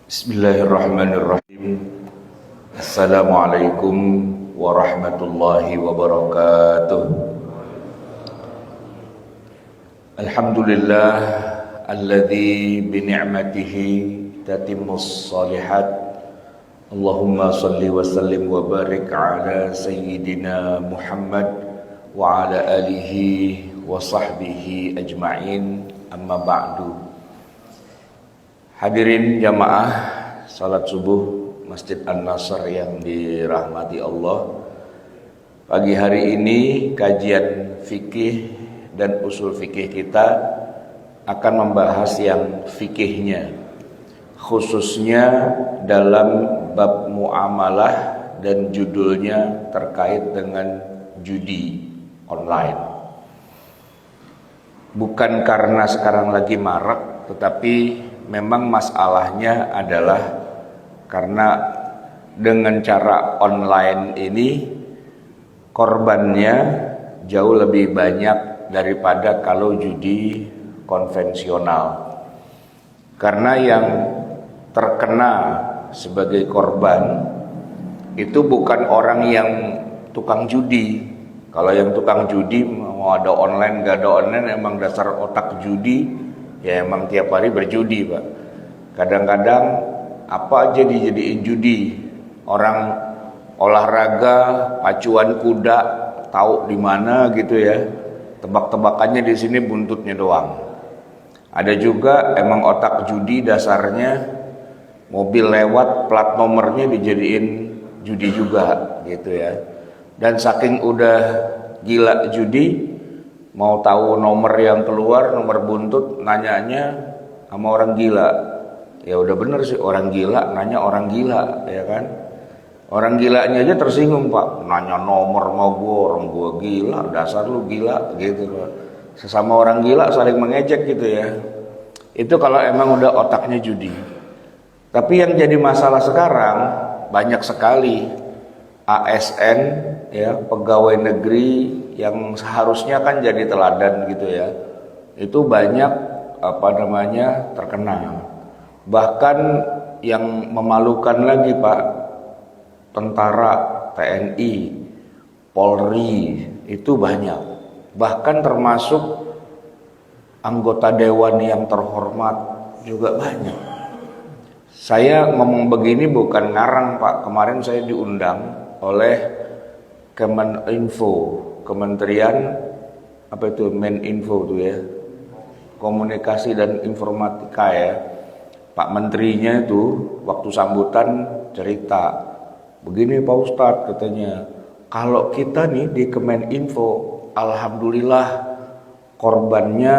Bismillahirrahmanirrahim. Assalamualaikum warahmatullahi wabarakatuh. Alhamdulillah alladzi bi ni'matihi tatimmus shalihat. Allahumma shalli wa sallim wa barik ala sayyidina Muhammad wa ala alihi wa sahbihi ajma'in. Amma ba'du. Hadirin jamaah salat subuh Masjid An-Nasr yang dirahmati Allah. Pagi hari ini kajian fikih dan usul fikih kita akan membahas yang fikihnya, khususnya dalam bab muamalah dan judulnya terkait dengan judi online. Bukan karena sekarang lagi marak, tetapi memang masalahnya adalah karena dengan cara online ini korbannya jauh lebih banyak daripada kalau judi konvensional. Karena yang terkena sebagai korban itu bukan orang yang tukang judi. Kalau yang tukang judi mau ada online gak ada online, emang dasar otak judi. Ya emang tiap hari berjudi, Pak. Kadang-kadang apa aja dijadiin judi. Orang olahraga, pacuan kuda, tahu di mana gitu ya. Tebak-tebakannya di sini buntutnya doang. Ada juga emang otak judi dasarnya mobil lewat plat nomornya dijadiin judi juga gitu ya. Dan saking udah gila judi, mau tahu nomor yang keluar, nomor buntut, nanyanya sama orang gila. Ya udah bener sih, orang gila nanya orang gila, ya kan. Orang gilanya aja tersinggung, Pak. Nanya nomor mau orang gua gila, dasar lu gila gitu, Pak. Sesama orang gila saling mengejek gitu ya. Itu kalau emang udah otaknya judi. Tapi yang jadi masalah sekarang banyak sekali ASN ya, pegawai negeri yang seharusnya kan jadi teladan gitu ya, itu banyak terkena. Bahkan yang memalukan lagi, Pak, tentara, TNI, Polri itu banyak. Bahkan termasuk anggota dewan yang terhormat juga banyak. Saya ngomong begini bukan ngarang, Pak. Kemarin saya diundang oleh Kemeninfo, Kementerian Meninfo tuh ya, Komunikasi dan Informatika ya. Pak Menterinya itu waktu sambutan cerita, begini Pak Ustadz katanya, kalau kita nih di Kemeninfo, alhamdulillah korbannya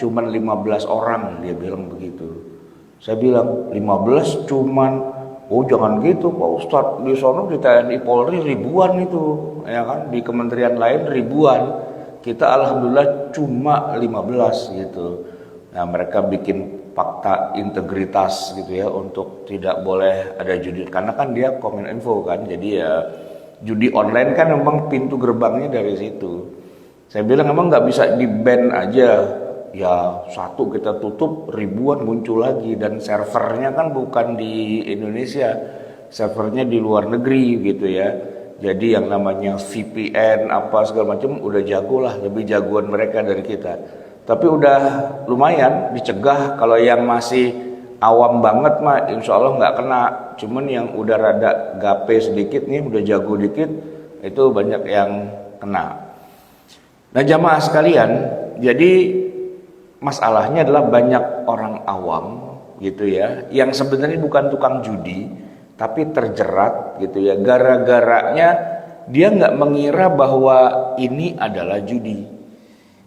cuma 15 orang, dia bilang begitu. Saya bilang 15 cuman, oh jangan gitu Pak Ustadz, di sono di TNI Polri ribuan itu, ya kan, di kementerian lain ribuan. Kita alhamdulillah cuma 15 gitu. Nah mereka bikin fakta integritas gitu ya, untuk tidak boleh ada judi. Karena kan dia Kominfo kan, jadi ya judi online kan memang pintu gerbangnya dari situ. Saya bilang emang nggak bisa di-ban aja. Ya satu kita tutup, ribuan muncul lagi. Dan servernya kan bukan di Indonesia, servernya di luar negeri gitu ya. Jadi yang namanya VPN apa segala macam udah jago lah, lebih jagoan mereka dari kita. Tapi udah lumayan dicegah. Kalau yang masih awam banget mah insya Allah nggak kena. Cuman yang udah rada gape sedikit nih, udah jago dikit, itu banyak yang kena. Nah jamaah sekalian, jadi masalahnya adalah banyak orang awam gitu ya, yang sebenarnya bukan tukang judi, tapi terjerat gitu ya. Gara-garanya dia nggak mengira bahwa ini adalah judi.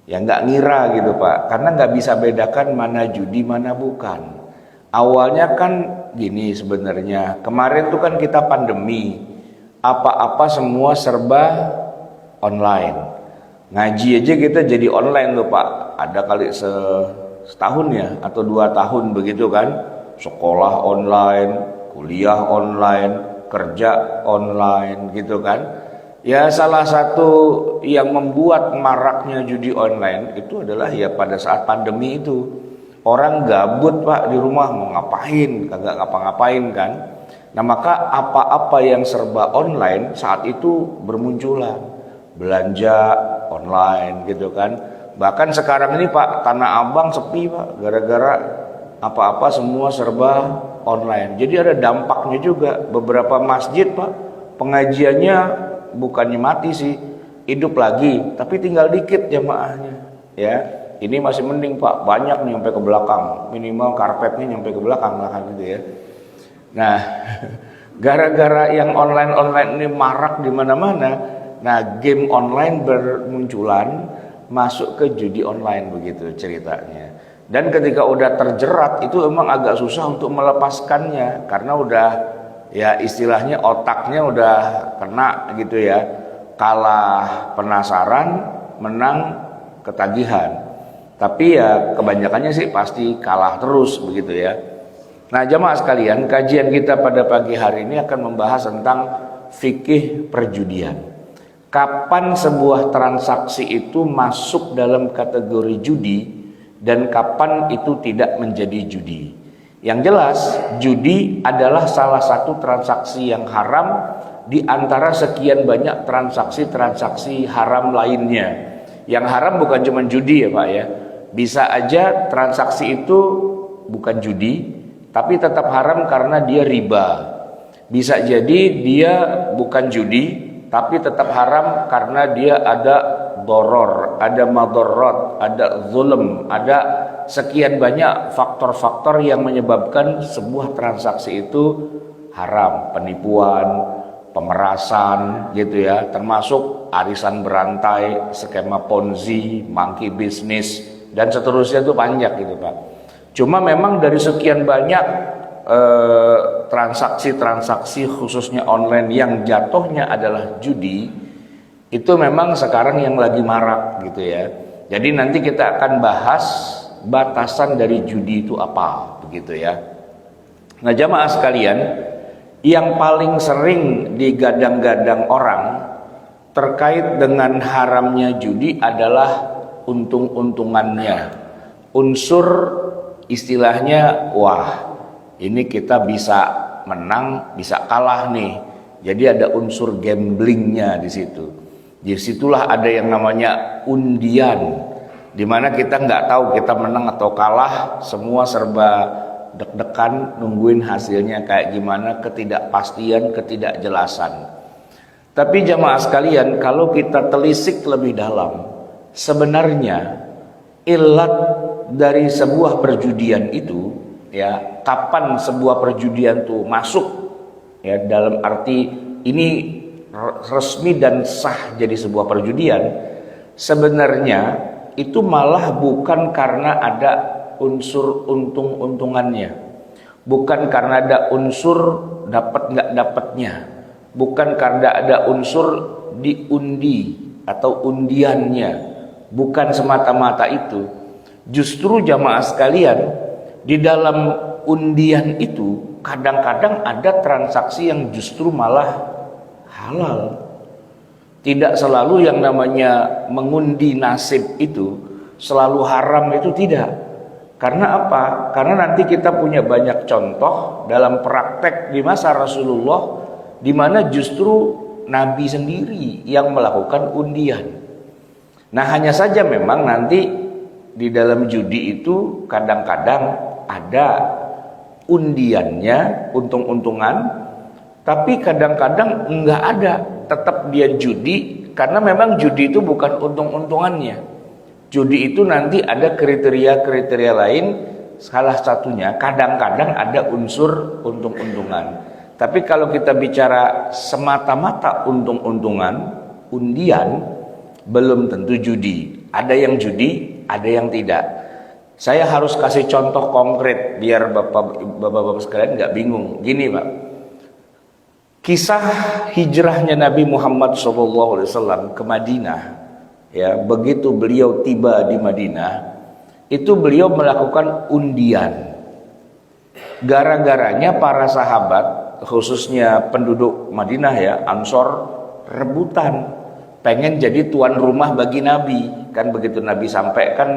Ya nggak ngira gitu Pak, karena nggak bisa bedakan mana judi mana bukan. Awalnya kan gini sebenarnya, kemarin tuh kan kita pandemi, apa-apa semua serba online. Ngaji aja kita jadi online tuh Pak, ada kali setahun ya atau 2 tahun begitu kan. Sekolah online, kuliah online, kerja online gitu kan. Ya salah satu yang membuat maraknya judi online itu adalah ya pada saat pandemi itu. Orang gabut Pak di rumah, mau ngapain, kagak ngapa-ngapain kan. Nah maka apa-apa yang serba online saat itu bermunculan. Belanja online gitu kan. Bahkan sekarang ini Pak, Tanah Abang sepi Pak, gara-gara apa-apa semua serba online. Jadi ada dampaknya juga. Beberapa masjid Pak, pengajiannya bukannya mati sih, hidup lagi, tapi tinggal dikit jamaahnya. Ya, ini masih mending Pak, banyak nih sampai ke belakang, minimal karpetnya nyampe ke belakang lah kan gitu ya. Nah, gara-gara yang online ini marak di mana-mana, nah game online bermunculan, masuk ke judi online begitu ceritanya. Dan ketika udah terjerat itu emang agak susah untuk melepaskannya karena udah ya istilahnya otaknya udah kena gitu ya. Kalah penasaran, menang ketagihan. Tapi ya kebanyakannya sih pasti kalah terus begitu ya. Nah jamaah sekalian, kajian kita pada pagi hari ini akan membahas tentang fikih perjudian. Kapan sebuah transaksi itu masuk dalam kategori judi dan kapan itu tidak menjadi judi. Yang jelas, judi adalah salah satu transaksi yang haram di antara sekian banyak transaksi-transaksi haram lainnya. Yang haram bukan cuma judi ya Pak ya. Bisa aja transaksi itu bukan judi, tapi tetap haram karena dia riba. Bisa jadi dia bukan judi, tapi tetap haram karena dia ada doror, ada madorot, ada zulm, ada sekian banyak faktor-faktor yang menyebabkan sebuah transaksi itu haram. Penipuan, pemerasan gitu ya, termasuk arisan berantai, skema ponzi, monkey business, dan seterusnya itu banyak gitu Pak. Cuma memang dari sekian banyak transaksi-transaksi khususnya online yang jatuhnya adalah judi, itu memang sekarang yang lagi marak gitu ya. Jadi nanti kita akan bahas batasan dari judi itu apa begitu ya. Nah jamaah sekalian, yang paling sering digadang-gadang orang terkait dengan haramnya judi adalah untung-untungannya. Unsur istilahnya, wah ini kita bisa menang, bisa kalah nih. Jadi ada unsur gamblingnya di situ. Disitulah ada yang namanya undian, dimana kita nggak tahu kita menang atau kalah, semua serba deg-degan nungguin hasilnya kayak gimana, ketidakpastian, ketidakjelasan. Tapi jamaah sekalian, kalau kita telisik lebih dalam, sebenarnya ilat dari sebuah perjudian itu ya, kapan sebuah perjudian itu masuk ya, dalam arti ini resmi dan sah jadi sebuah perjudian, sebenarnya itu malah bukan karena ada unsur untung-untungannya, bukan karena ada unsur dapat nggak dapatnya, bukan karena ada unsur diundi atau undiannya, bukan semata-mata itu. Justru jamaah sekalian, di dalam undian itu kadang-kadang ada transaksi yang justru malah halal. Tidak selalu yang namanya mengundi nasib itu selalu haram, itu tidak. Karena apa? Karena nanti kita punya banyak contoh dalam praktek di masa Rasulullah di mana justru Nabi sendiri yang melakukan undian. Nah hanya saja memang nanti di dalam judi itu kadang-kadang ada undiannya, untung-untungan, tapi kadang-kadang enggak ada, tetap dia judi, karena memang judi itu bukan untung-untungannya. Judi itu nanti ada kriteria-kriteria lain, salah satunya kadang-kadang ada unsur untung-untungan. Tapi kalau kita bicara semata-mata untung-untungan, undian, belum tentu judi. Ada yang judi, ada yang tidak. Saya harus kasih contoh konkret biar bapak-bapak sekalian nggak bingung. Gini Pak, kisah hijrahnya Nabi Muhammad SAW ke Madinah, ya begitu beliau tiba di Madinah, itu beliau melakukan undian. Gara-garanya para sahabat, khususnya penduduk Madinah ya, Ansor, rebutan pengen jadi tuan rumah bagi Nabi. Kan begitu Nabi sampai kan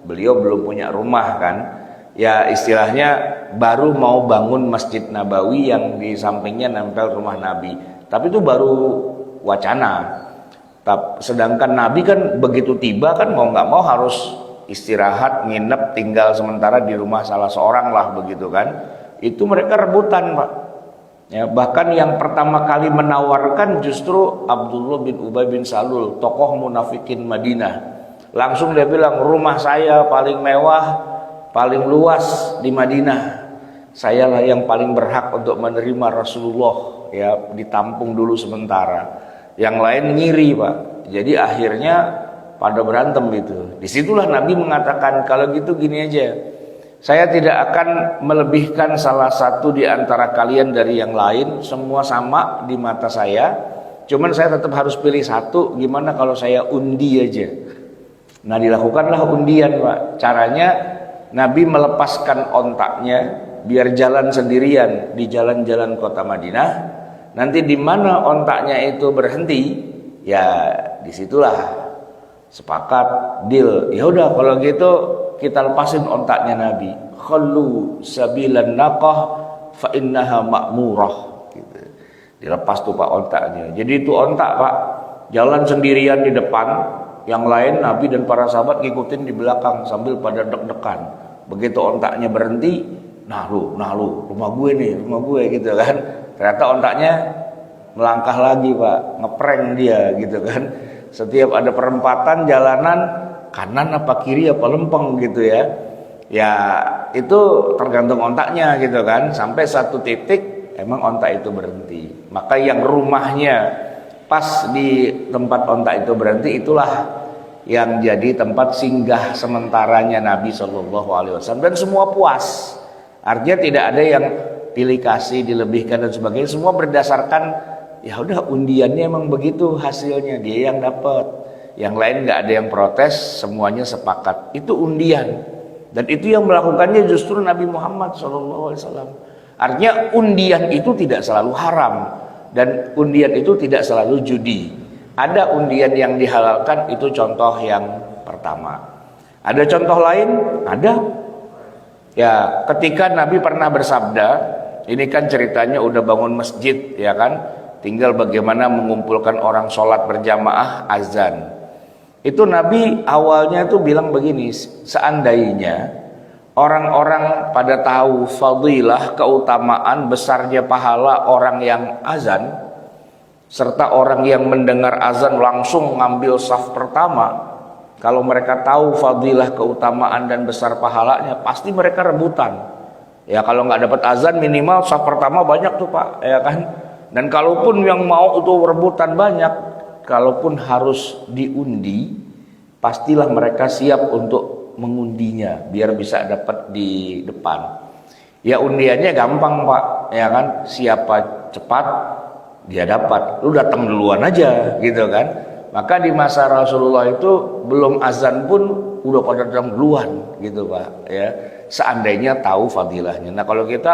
beliau belum punya rumah kan, ya istilahnya baru mau bangun Masjid Nabawi yang di sampingnya nempel rumah Nabi. Tapi itu baru wacana. Sedangkan Nabi kan begitu tiba kan mau nggak mau harus istirahat, nginep, tinggal sementara di rumah salah seorang lah begitu kan. Itu mereka rebutan Pak. Ya, bahkan yang pertama kali menawarkan justru Abdullah bin Ubay bin Salul, tokoh munafikin Madinah. Langsung dia bilang, rumah saya paling mewah, paling luas di Madinah. Sayalah yang paling berhak untuk menerima Rasulullah, ya ditampung dulu sementara. Yang lain ngiri Pak. Jadi akhirnya pada berantem itu. Disitulah Nabi mengatakan, kalau gitu gini aja, saya tidak akan melebihkan salah satu di antara kalian dari yang lain. Semua sama di mata saya. Cuman saya tetap harus pilih satu. Gimana kalau saya undi aja? Nah dilakukanlah undian Pak. Caranya Nabi melepaskan ontaknya biar jalan sendirian di jalan-jalan kota Madinah. Nanti di mana ontaknya itu berhenti, ya disitulah sepakat deal. Ya udah kalau gitu kita lepasin ontaknya Nabi. Khallu sabilan naqah fa innaha ma'murah. Gitu. Dilepas tuh Pak ontaknya. Jadi itu ontak Pak, jalan sendirian di depan. Yang lain Nabi dan para sahabat ngikutin di belakang sambil pada deg-degan. Begitu ontaknya berhenti, nah lu, rumah gue nih, rumah gue gitu kan. Ternyata ontaknya melangkah lagi Pak, ngeprank dia gitu kan. Setiap ada perempatan jalanan, kanan apa kiri apa lempeng gitu ya. Ya itu tergantung ontaknya gitu kan. Sampai satu titik emang ontak itu berhenti. Maka yang rumahnya pas di tempat ontak itu berhenti, itulah yang jadi tempat singgah sementaranya Nabi SAW. Dan semua puas. Artinya tidak ada yang pilih kasih, dilebihkan dan sebagainya. Semua berdasarkan ya udah undiannya emang begitu hasilnya, dia yang dapat. Yang lain nggak ada yang protes, semuanya sepakat. Itu undian. Dan itu yang melakukannya justru Nabi Muhammad SAW. Artinya undian itu tidak selalu haram. Dan undian itu tidak selalu judi. Ada undian yang dihalalkan, itu contoh yang pertama. Ada contoh lain? Ada. Ya, ketika Nabi pernah bersabda, ini kan ceritanya udah bangun masjid, ya kan? Tinggal bagaimana mengumpulkan orang sholat berjamaah, azan. Itu Nabi awalnya tuh bilang begini, seandainya orang-orang pada tahu fadilah, keutamaan besarnya pahala orang yang azan, serta orang yang mendengar azan langsung ngambil saf pertama. Kalau mereka tahu fadilah, keutamaan dan besar pahalanya, pasti mereka rebutan. Ya kalau nggak dapat azan minimal saf pertama banyak tuh Pak, ya kan. Dan kalaupun yang mau itu rebutan banyak, kalaupun harus diundi, pastilah mereka siap untuk mengundinya biar bisa dapat di depan. Ya undiannya gampang Pak, ya kan, siapa cepat dia dapat. Lu datang duluan aja gitu kan. Maka di masa Rasulullah itu belum azan pun udah pada datang duluan gitu Pak, ya. Seandainya tahu fadilahnya. Nah kalau kita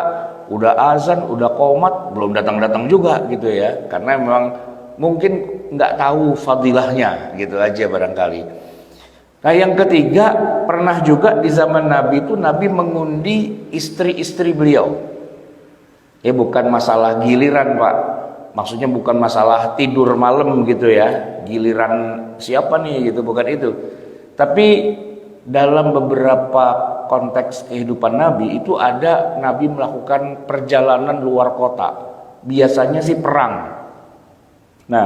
udah azan, udah qomat, belum datang-datang juga gitu ya, karena memang mungkin nggak tahu fadilahnya gitu aja barangkali. Nah yang ketiga, pernah juga di zaman Nabi itu Nabi mengundi istri-istri beliau. Ya bukan masalah giliran Pak, maksudnya bukan masalah tidur malam gitu ya, giliran siapa nih gitu, bukan itu. Tapi dalam beberapa konteks kehidupan Nabi itu ada Nabi melakukan perjalanan luar kota. Biasanya sih perang. Nah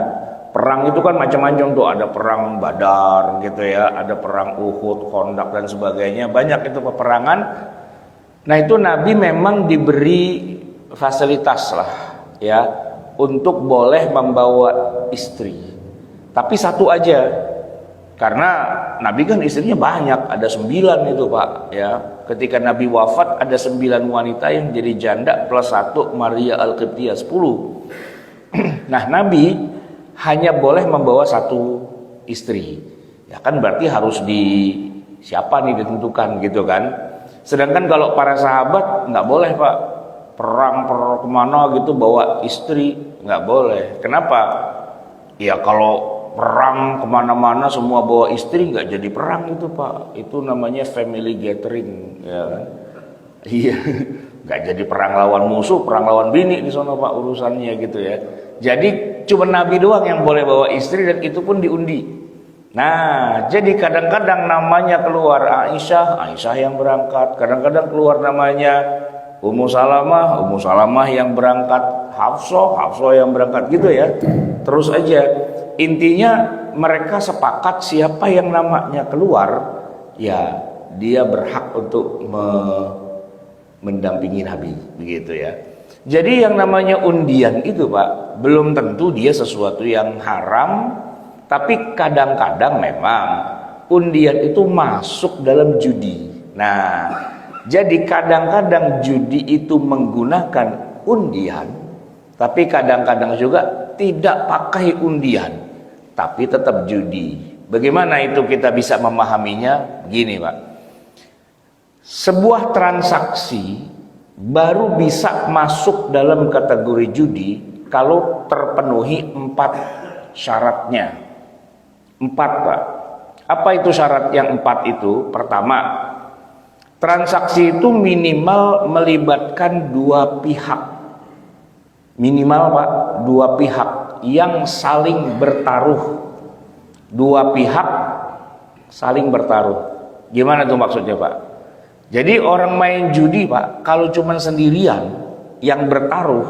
perang itu kan macam-macam tuh, ada perang Badar gitu ya, ada perang Uhud, Khandaq dan sebagainya, banyak itu peperangan. Nah itu Nabi memang diberi fasilitas lah ya untuk boleh membawa istri, tapi satu aja, karena Nabi kan istrinya banyak, ada 9 itu Pak ya. Ketika Nabi wafat ada 9 wanita yang jadi janda plus 1 Maria Al-Qibtiyah 10. Nah Nabi hanya boleh membawa 1 istri, ya kan berarti harus di siapa nih ditentukan gitu kan. Sedangkan kalau para sahabat nggak boleh Pak, perang kemana gitu bawa istri nggak boleh. Kenapa? Ya kalau perang kemana-mana semua bawa istri nggak jadi perang itu Pak, itu namanya family gathering ya kan. Iya, nggak jadi perang lawan musuh, perang lawan bini di sana Pak urusannya gitu ya. Jadi cuma Nabi doang yang boleh bawa istri dan itu pun diundi. Nah, jadi kadang-kadang namanya keluar Aisyah, Aisyah yang berangkat. Kadang-kadang keluar namanya Ummu Salamah yang berangkat. Hafsah yang berangkat gitu ya. Terus aja. Intinya mereka sepakat siapa yang namanya keluar, ya dia berhak untuk mendampingi Nabi, begitu ya. Jadi yang namanya undian itu Pak, belum tentu dia sesuatu yang haram, tapi kadang-kadang memang undian itu masuk dalam judi. Nah, jadi kadang-kadang judi itu menggunakan undian, tapi kadang-kadang juga tidak pakai undian, tapi tetap judi. Bagaimana itu kita bisa memahaminya? Gini Pak, sebuah transaksi baru bisa masuk dalam kategori judi kalau terpenuhi 4 syaratnya. 4 Pak. Apa itu syarat yang 4 itu? Pertama, transaksi itu minimal melibatkan 2 pihak. Minimal Pak, 2 pihak yang saling bertaruh. 2 pihak saling bertaruh. Gimana tuh maksudnya Pak? Jadi orang main judi Pak, kalau cuma sendirian yang bertaruh,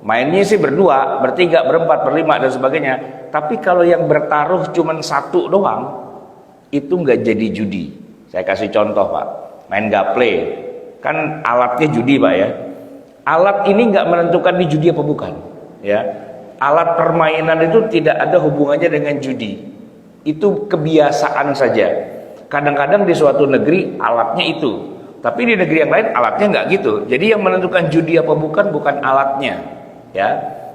mainnya sih berdua, bertiga, berempat, berlima dan sebagainya. Tapi kalau yang bertaruh cuma 1 doang, itu nggak jadi judi. Saya kasih contoh Pak, main gaple, kan alatnya judi Pak ya. Alat ini nggak menentukan ini judi apa bukan, ya. Alat permainan itu tidak ada hubungannya dengan judi. Itu kebiasaan saja. Kadang-kadang di suatu negeri alatnya itu, tapi di negeri yang lain alatnya nggak gitu. Jadi yang menentukan judi apa bukan alatnya, ya,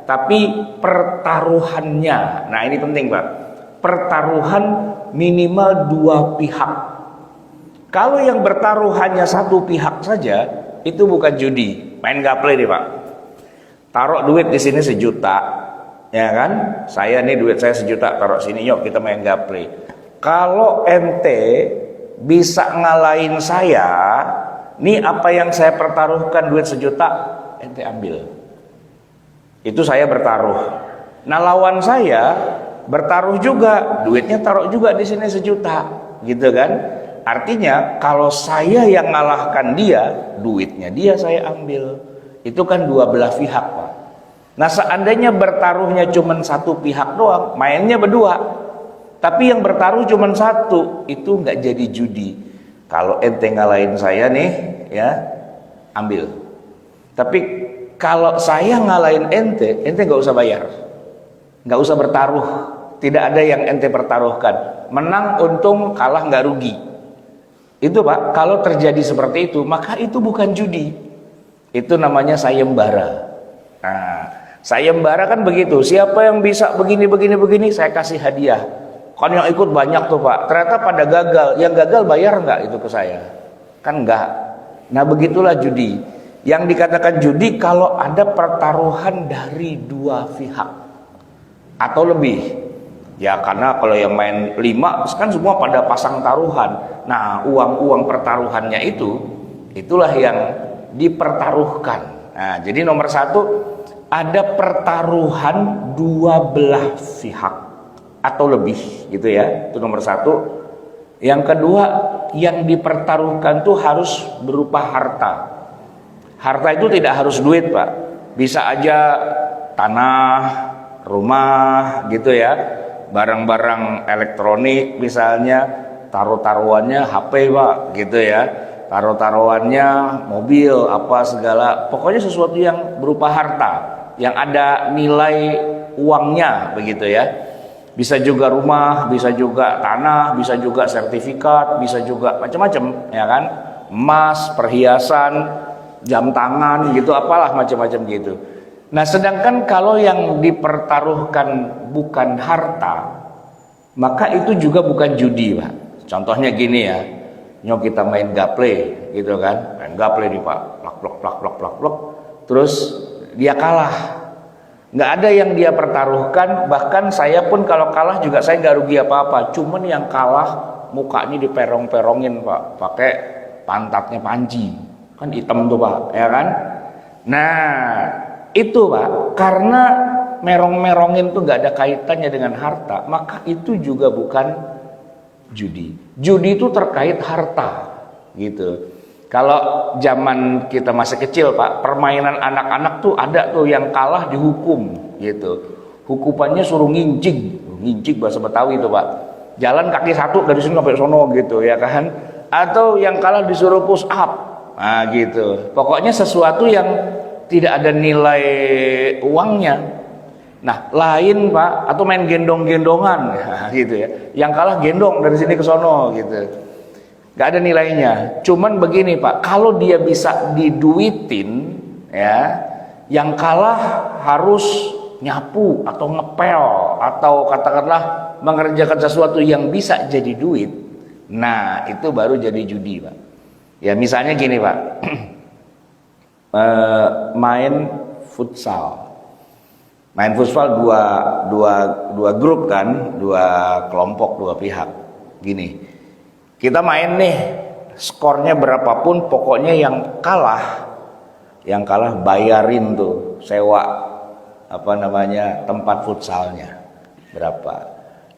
tapi pertaruhannya. Nah ini penting Pak. Pertaruhan minimal 2 pihak. Kalau yang bertaruh hanya 1 pihak saja, itu bukan judi. Main gaple nih Pak. Taruh duit di sini 1 juta, ya kan? Saya nih duit saya 1 juta, taruh sini, yuk kita main gaple. Kalau ente bisa ngalahin saya, nih apa yang saya pertaruhkan duit 1 juta, ente ambil. Itu saya bertaruh. Nah lawan saya bertaruh juga, duitnya taruh juga di sini 1 juta, gitu kan? Artinya kalau saya yang ngalahkan dia, duitnya dia saya ambil. Itu kan 2 belah pihak Pak. Nah seandainya bertaruhnya cuma 1 pihak doang, mainnya berdua, tapi yang bertaruh cuma 1, itu nggak jadi judi. Kalau ente ngalahin saya nih, ya ambil. Tapi kalau saya ngalahin ente nggak usah bayar, nggak usah bertaruh. Tidak ada yang ente pertaruhkan. Menang, untung, kalah nggak rugi. Itu Pak. Kalau terjadi seperti itu, maka itu bukan judi. Itu namanya sayembara. Nah, sayembara kan begitu. Siapa yang bisa begini, saya kasih hadiah. Kan yang ikut banyak tuh Pak, ternyata pada gagal. Yang gagal bayar nggak itu ke saya? Kan nggak. Nah begitulah judi. Yang dikatakan judi kalau ada pertaruhan dari 2 pihak atau lebih. Ya karena kalau yang main 5 kan semua pada pasang taruhan. Nah uang pertaruhannya itulah yang dipertaruhkan. Nah jadi nomor 1, ada pertaruhan 2 belah pihak atau lebih, gitu ya. Itu nomor 1. Yang kedua, yang dipertaruhkan tuh harus berupa harta. Harta itu tidak harus duit Pak, bisa aja tanah, rumah, gitu ya, barang-barang elektronik misalnya, taruh-taruhannya HP Pak, gitu ya, taruh-taruhannya mobil apa segala, pokoknya sesuatu yang berupa harta, yang ada nilai uangnya, begitu ya. Bisa juga rumah, bisa juga tanah, bisa juga sertifikat, bisa juga macam-macam, ya kan? Emas, perhiasan, jam tangan, gitu, apalah macam-macam gitu. Nah, sedangkan kalau yang dipertaruhkan bukan harta, maka itu juga bukan judi, Pak. Contohnya gini ya, nyok kita main gaple, gitu kan? Main gaple nih Pak, plak, terus dia kalah. Nggak ada yang dia pertaruhkan, bahkan saya pun kalau kalah juga saya nggak rugi apa-apa. Cuman yang kalah mukanya diperong-perongin Pak, pakai pantatnya panci. Kan hitam tuh Pak, ya kan? Nah, itu Pak, karena merong-merongin tuh nggak ada kaitannya dengan harta, maka itu juga bukan judi. Judi itu terkait harta, gitu. Kalau zaman kita masih kecil Pak, permainan anak-anak tuh ada tuh yang kalah dihukum, gitu. Hukumannya suruh ngincing bahasa Betawi itu Pak. Jalan kaki satu dari sini sampai sono gitu ya kan. Atau yang kalah disuruh push up. Nah gitu. Pokoknya sesuatu yang tidak ada nilai uangnya. Nah, lain Pak, atau main gendong-gendongan gitu ya. Yang kalah gendong dari sini ke sono gitu. Gak ada nilainya. Cuman begini Pak, kalau dia bisa diduitin ya, yang kalah harus nyapu atau ngepel atau katakanlah mengerjakan sesuatu yang bisa jadi duit. Nah, itu baru jadi judi, Pak. Ya, misalnya gini, Pak. Main futsal. Main futsal dua grup kan, dua kelompok, dua pihak. Gini. Kita main nih, skornya berapapun pokoknya yang kalah bayarin tuh sewa tempat futsalnya berapa.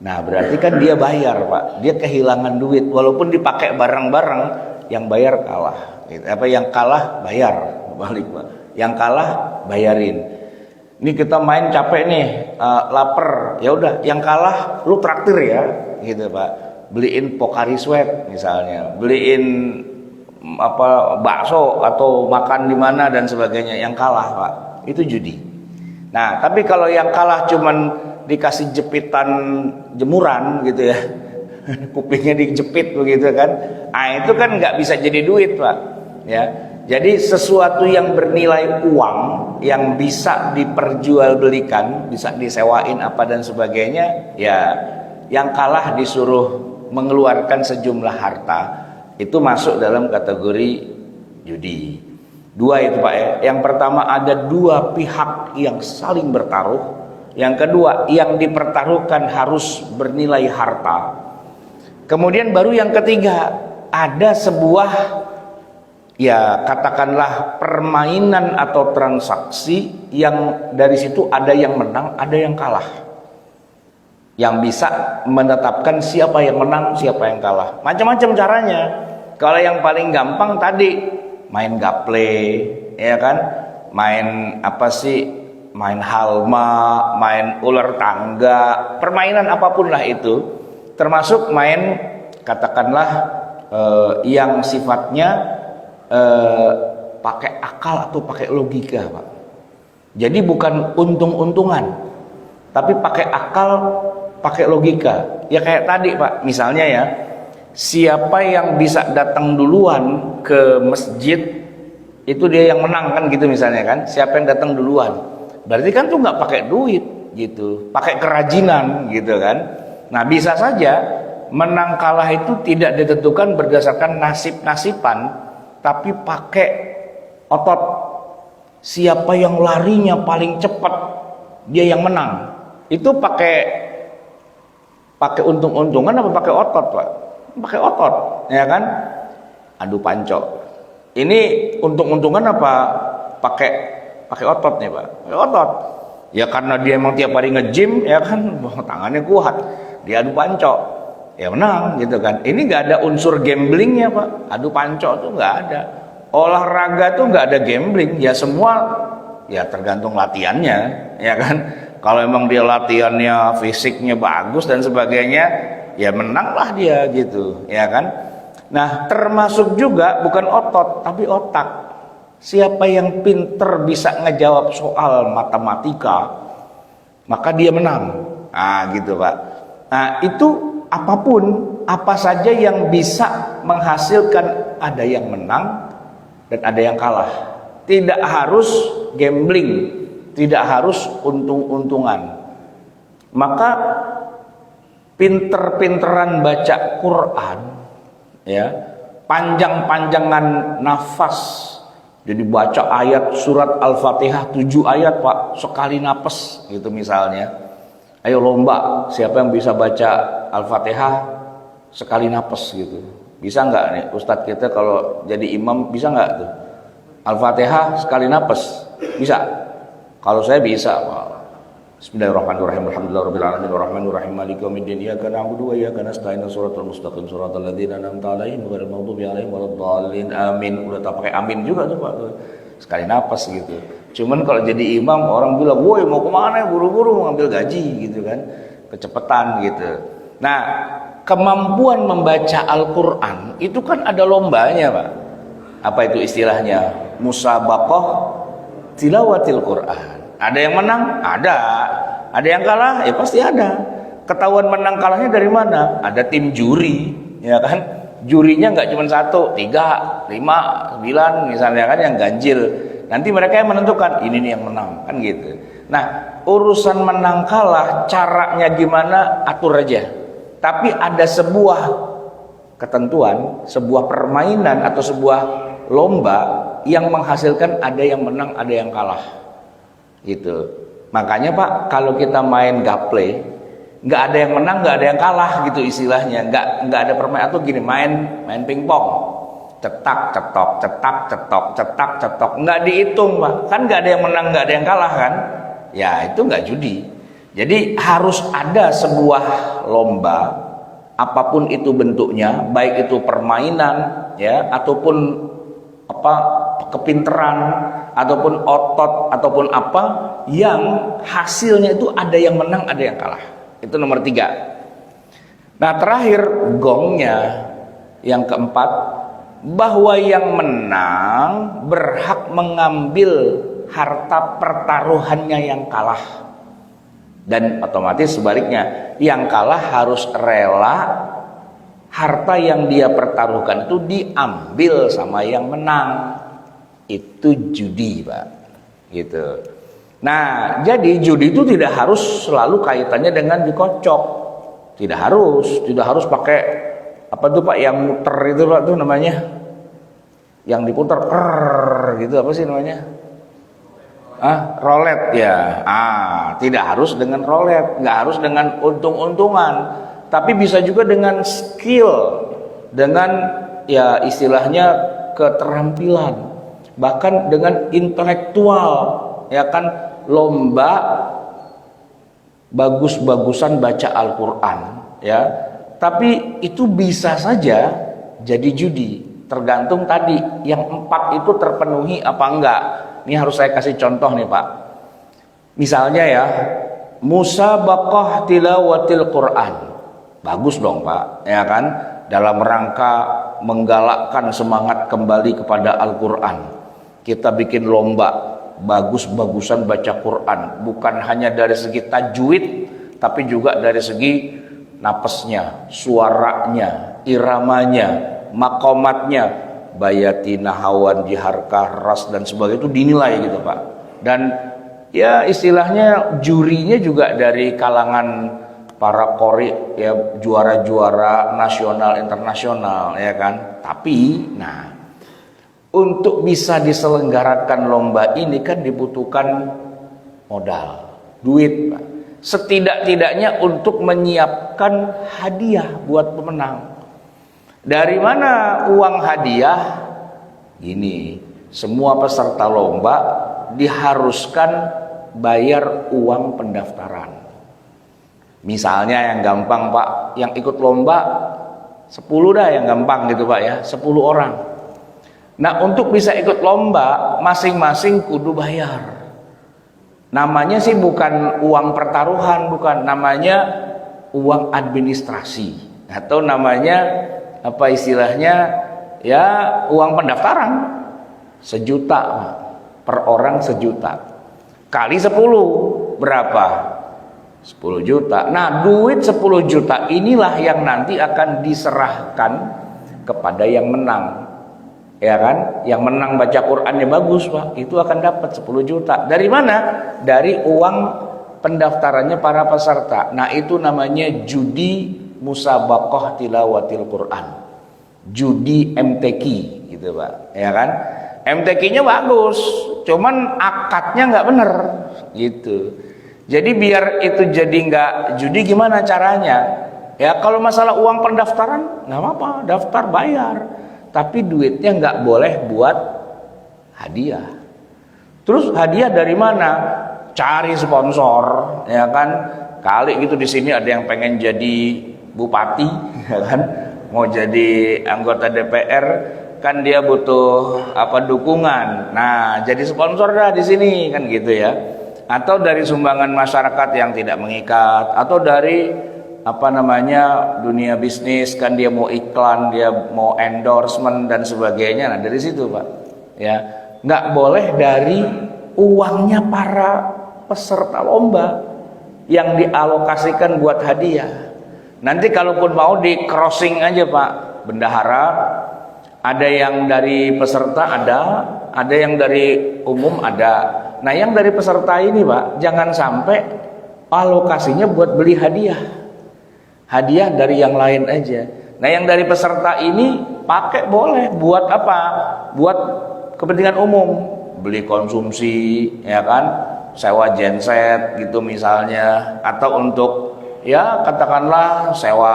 Nah berarti kan dia bayar Pak, dia kehilangan duit walaupun dipakai bareng-bareng, yang bayar kalah gitu. Yang kalah bayar balik Pak, yang kalah bayarin. Ini kita main capek nih, lapar, ya udah yang kalah lu traktir ya gitu Pak, beliin Pocari Sweat misalnya, beliin bakso atau makan di mana dan sebagainya, yang kalah Pak, itu judi. Nah, tapi kalau yang kalah cuman dikasih jepitan jemuran gitu ya, kupingnya dijepit begitu kan, nah itu kan nggak bisa jadi duit Pak. Ya, jadi sesuatu yang bernilai uang yang bisa diperjualbelikan, bisa disewain apa dan sebagainya, ya yang kalah disuruh mengeluarkan sejumlah harta, itu masuk dalam kategori judi. Dua itu Pak ya. Yang pertama ada dua pihak yang saling bertaruh. Yang kedua yang dipertaruhkan harus bernilai harta. Kemudian baru yang ketiga ada sebuah ya katakanlah permainan atau transaksi yang dari situ ada yang menang, ada yang kalah. Yang bisa menetapkan siapa yang menang, siapa yang kalah. Macam-macam caranya. Kalau yang paling gampang tadi main gaple, ya kan? Main main halma, main ular tangga, permainan apapun lah itu, termasuk main katakanlah yang sifatnya pakai akal atau pakai logika, Pak. Jadi bukan untung-untungan, tapi pakai akal, pakai logika. Ya kayak tadi Pak, misalnya ya, siapa yang bisa datang duluan ke masjid itu dia yang menang kan gitu misalnya kan. Siapa yang datang duluan, berarti kan tuh nggak pakai duit gitu, pakai kerajinan gitu kan. Nah bisa saja menang kalah itu tidak ditentukan berdasarkan nasib-nasiban, tapi pakai otot. Siapa yang larinya paling cepat, dia yang menang. Itu pakai untung-untungan apa pakai otot Pak? Pakai otot, ya kan? Adu pancok. Ini untung-untungan apa pakai otot nih Pak? Pakai otot. Ya karena dia emang tiap hari nge-gym, ya kan, tangannya kuat. Dia adu pancok, ya menang gitu kan. Ini nggak ada unsur gamblingnya Pak. Adu pancok tuh nggak ada. Olahraga tuh nggak ada gambling. Ya semua ya tergantung latihannya, ya kan. Kalau emang dia latihannya, fisiknya bagus dan sebagainya, ya menanglah dia gitu, ya kan. Nah termasuk juga bukan otot tapi otak. Siapa yang pinter bisa ngejawab soal matematika, maka dia menang. Nah gitu Pak. Nah itu apapun, apa saja yang bisa menghasilkan ada yang menang dan ada yang kalah. Tidak harus gambling, tidak harus untung-untungan. Maka pinter-pinteran baca Quran, ya, panjang-panjangan nafas, jadi baca ayat surat Al-Fatihah 7 ayat Pak, sekali napas gitu misalnya. Ayo lomba, siapa yang bisa baca Al-Fatihah sekali napas gitu. Bisa nggak nih Ustadz kita kalau jadi imam, bisa nggak tuh? Al-Fatihah sekali napas bisa? Kalau saya bisa. Bismillahirrahmanirrahim. Alhamdulillahirabbil alamin arrahmanirrahim maliki yaumiddin iyyaka na'budu wa iyyaka nasta'in shiratal mustaqim shiratal ladzina an'amta 'alaihim ghairil maghdubi 'alaihim waladdallin amin. Udah tak pakai amin juga tuh Pak. Sekali napas gitu. Cuman kalau jadi imam orang bilang, "Woi, mau kemana? Buru-buru mau ngambil gaji," gitu kan. Kecepatan gitu. Nah, kemampuan membaca Al-Qur'an itu kan ada lombanya, Pak. Apa itu istilahnya? Musabaqah tilawatil Qur'an. Ada yang menang? Ada. Ada yang kalah? Ya pasti ada. Ketahuan menang kalahnya dari mana? Ada tim juri, ya kan? Jurinya nggak cuma 1, 3, 5, 9 misalnya kan yang ganjil. Nanti mereka yang menentukan ini nih yang menang, kan gitu. Nah, urusan menang kalah caranya gimana atur aja. Tapi ada sebuah ketentuan, sebuah permainan atau sebuah lomba yang menghasilkan ada yang menang, ada yang kalah. Gitu. Makanya Pak, kalau kita main gaple, nggak ada yang menang, nggak ada yang kalah gitu istilahnya. Nggak ada permainan atau gini, main pingpong, cetak cetok, cetak cetok, cetak cetok, nggak dihitung Pak. Kan nggak ada yang menang, nggak ada yang kalah kan? Ya itu nggak judi. Jadi harus ada sebuah lomba, apapun itu bentuknya, baik itu permainan ya ataupun kepinteran ataupun otot ataupun apa yang hasilnya itu ada yang menang ada yang kalah. Itu nomor 3. Nah terakhir gongnya yang keempat, bahwa yang menang berhak mengambil harta pertaruhannya yang kalah, dan otomatis sebaliknya yang kalah harus rela harta yang dia pertaruhkan itu diambil sama yang menang. Itu judi Pak gitu. Nah jadi judi itu tidak harus selalu kaitannya dengan dikocok, tidak harus pakai apa tuh Pak yang muter itu Pak tuh namanya, yang diputar gitu, apa sih namanya, rolet ya. Tidak harus dengan rolet, nggak harus dengan untung-untungan, tapi bisa juga dengan skill, dengan ya istilahnya keterampilan, bahkan dengan intelektual, ya kan, lomba bagus-bagusan baca Al-Quran ya, tapi itu bisa saja jadi judi, tergantung tadi yang 4 itu terpenuhi apa enggak. Ini harus saya kasih contoh nih Pak. Misalnya ya, musabaqah tilawatil Quran, bagus dong Pak, ya kan, dalam rangka menggalakkan semangat kembali kepada Al-Quran. Kita bikin lomba bagus-bagusan baca Quran, bukan hanya dari segi tajwid tapi juga dari segi napasnya, suaranya, iramanya, makomatnya, bayati, nahawan, jiharkah, ras dan sebagainya itu dinilai gitu Pak. Dan ya istilahnya jurinya juga dari kalangan para qori ya, juara-juara nasional internasional ya kan. Tapi nah, untuk bisa diselenggarakan lomba ini kan dibutuhkan modal, duit Pak. Setidak-tidaknya untuk menyiapkan hadiah buat pemenang. Dari mana uang hadiah? Gini, semua peserta lomba diharuskan bayar uang pendaftaran. Misalnya yang gampang Pak, yang ikut lomba 10 dah yang gampang gitu Pak ya, 10 orang. Nah untuk bisa ikut lomba masing-masing kudu bayar. Namanya sih bukan uang pertaruhan, bukan, namanya uang administrasi, atau namanya apa istilahnya ya, uang pendaftaran. 1 juta per orang, 1 juta kali 10 berapa? 10 juta. Nah duit 10 juta inilah yang nanti akan diserahkan kepada yang menang, ya kan, yang menang baca Qurannya bagus Pak, itu akan dapat 10 juta. Dari mana? Dari uang pendaftarannya para peserta. Nah itu namanya judi musabaqah tilawatil Quran, judi MTQ gitu Pak, ya kan. MTQ-nya bagus, cuman akadnya nggak bener gitu. Jadi biar itu jadi nggak judi, gimana caranya? Ya kalau masalah uang pendaftaran nggak apa-apa, daftar bayar, tapi duitnya nggak boleh buat hadiah. Terus hadiah dari mana? Cari sponsor, ya kan? Kali gitu di sini ada yang pengen jadi bupati, ya kan? Mau jadi anggota DPR, kan dia butuh dukungan. Nah, jadi sponsor dah di sini kan gitu ya. Atau dari sumbangan masyarakat yang tidak mengikat, atau dari dunia bisnis, kan dia mau iklan, dia mau endorsement dan sebagainya. Nah, dari situ Pak, ya nggak boleh dari uangnya para peserta lomba yang dialokasikan buat hadiah. Nanti kalaupun mau di crossing aja Pak, bendahara, ada yang dari peserta ada yang dari umum ada. Nah, yang dari peserta ini Pak, jangan sampai alokasinya buat beli hadiah. Hadiah dari yang lain aja. Nah, yang dari peserta ini pakai boleh buat apa? Buat kepentingan umum, beli konsumsi, ya kan? Sewa genset gitu misalnya, atau untuk ya katakanlah sewa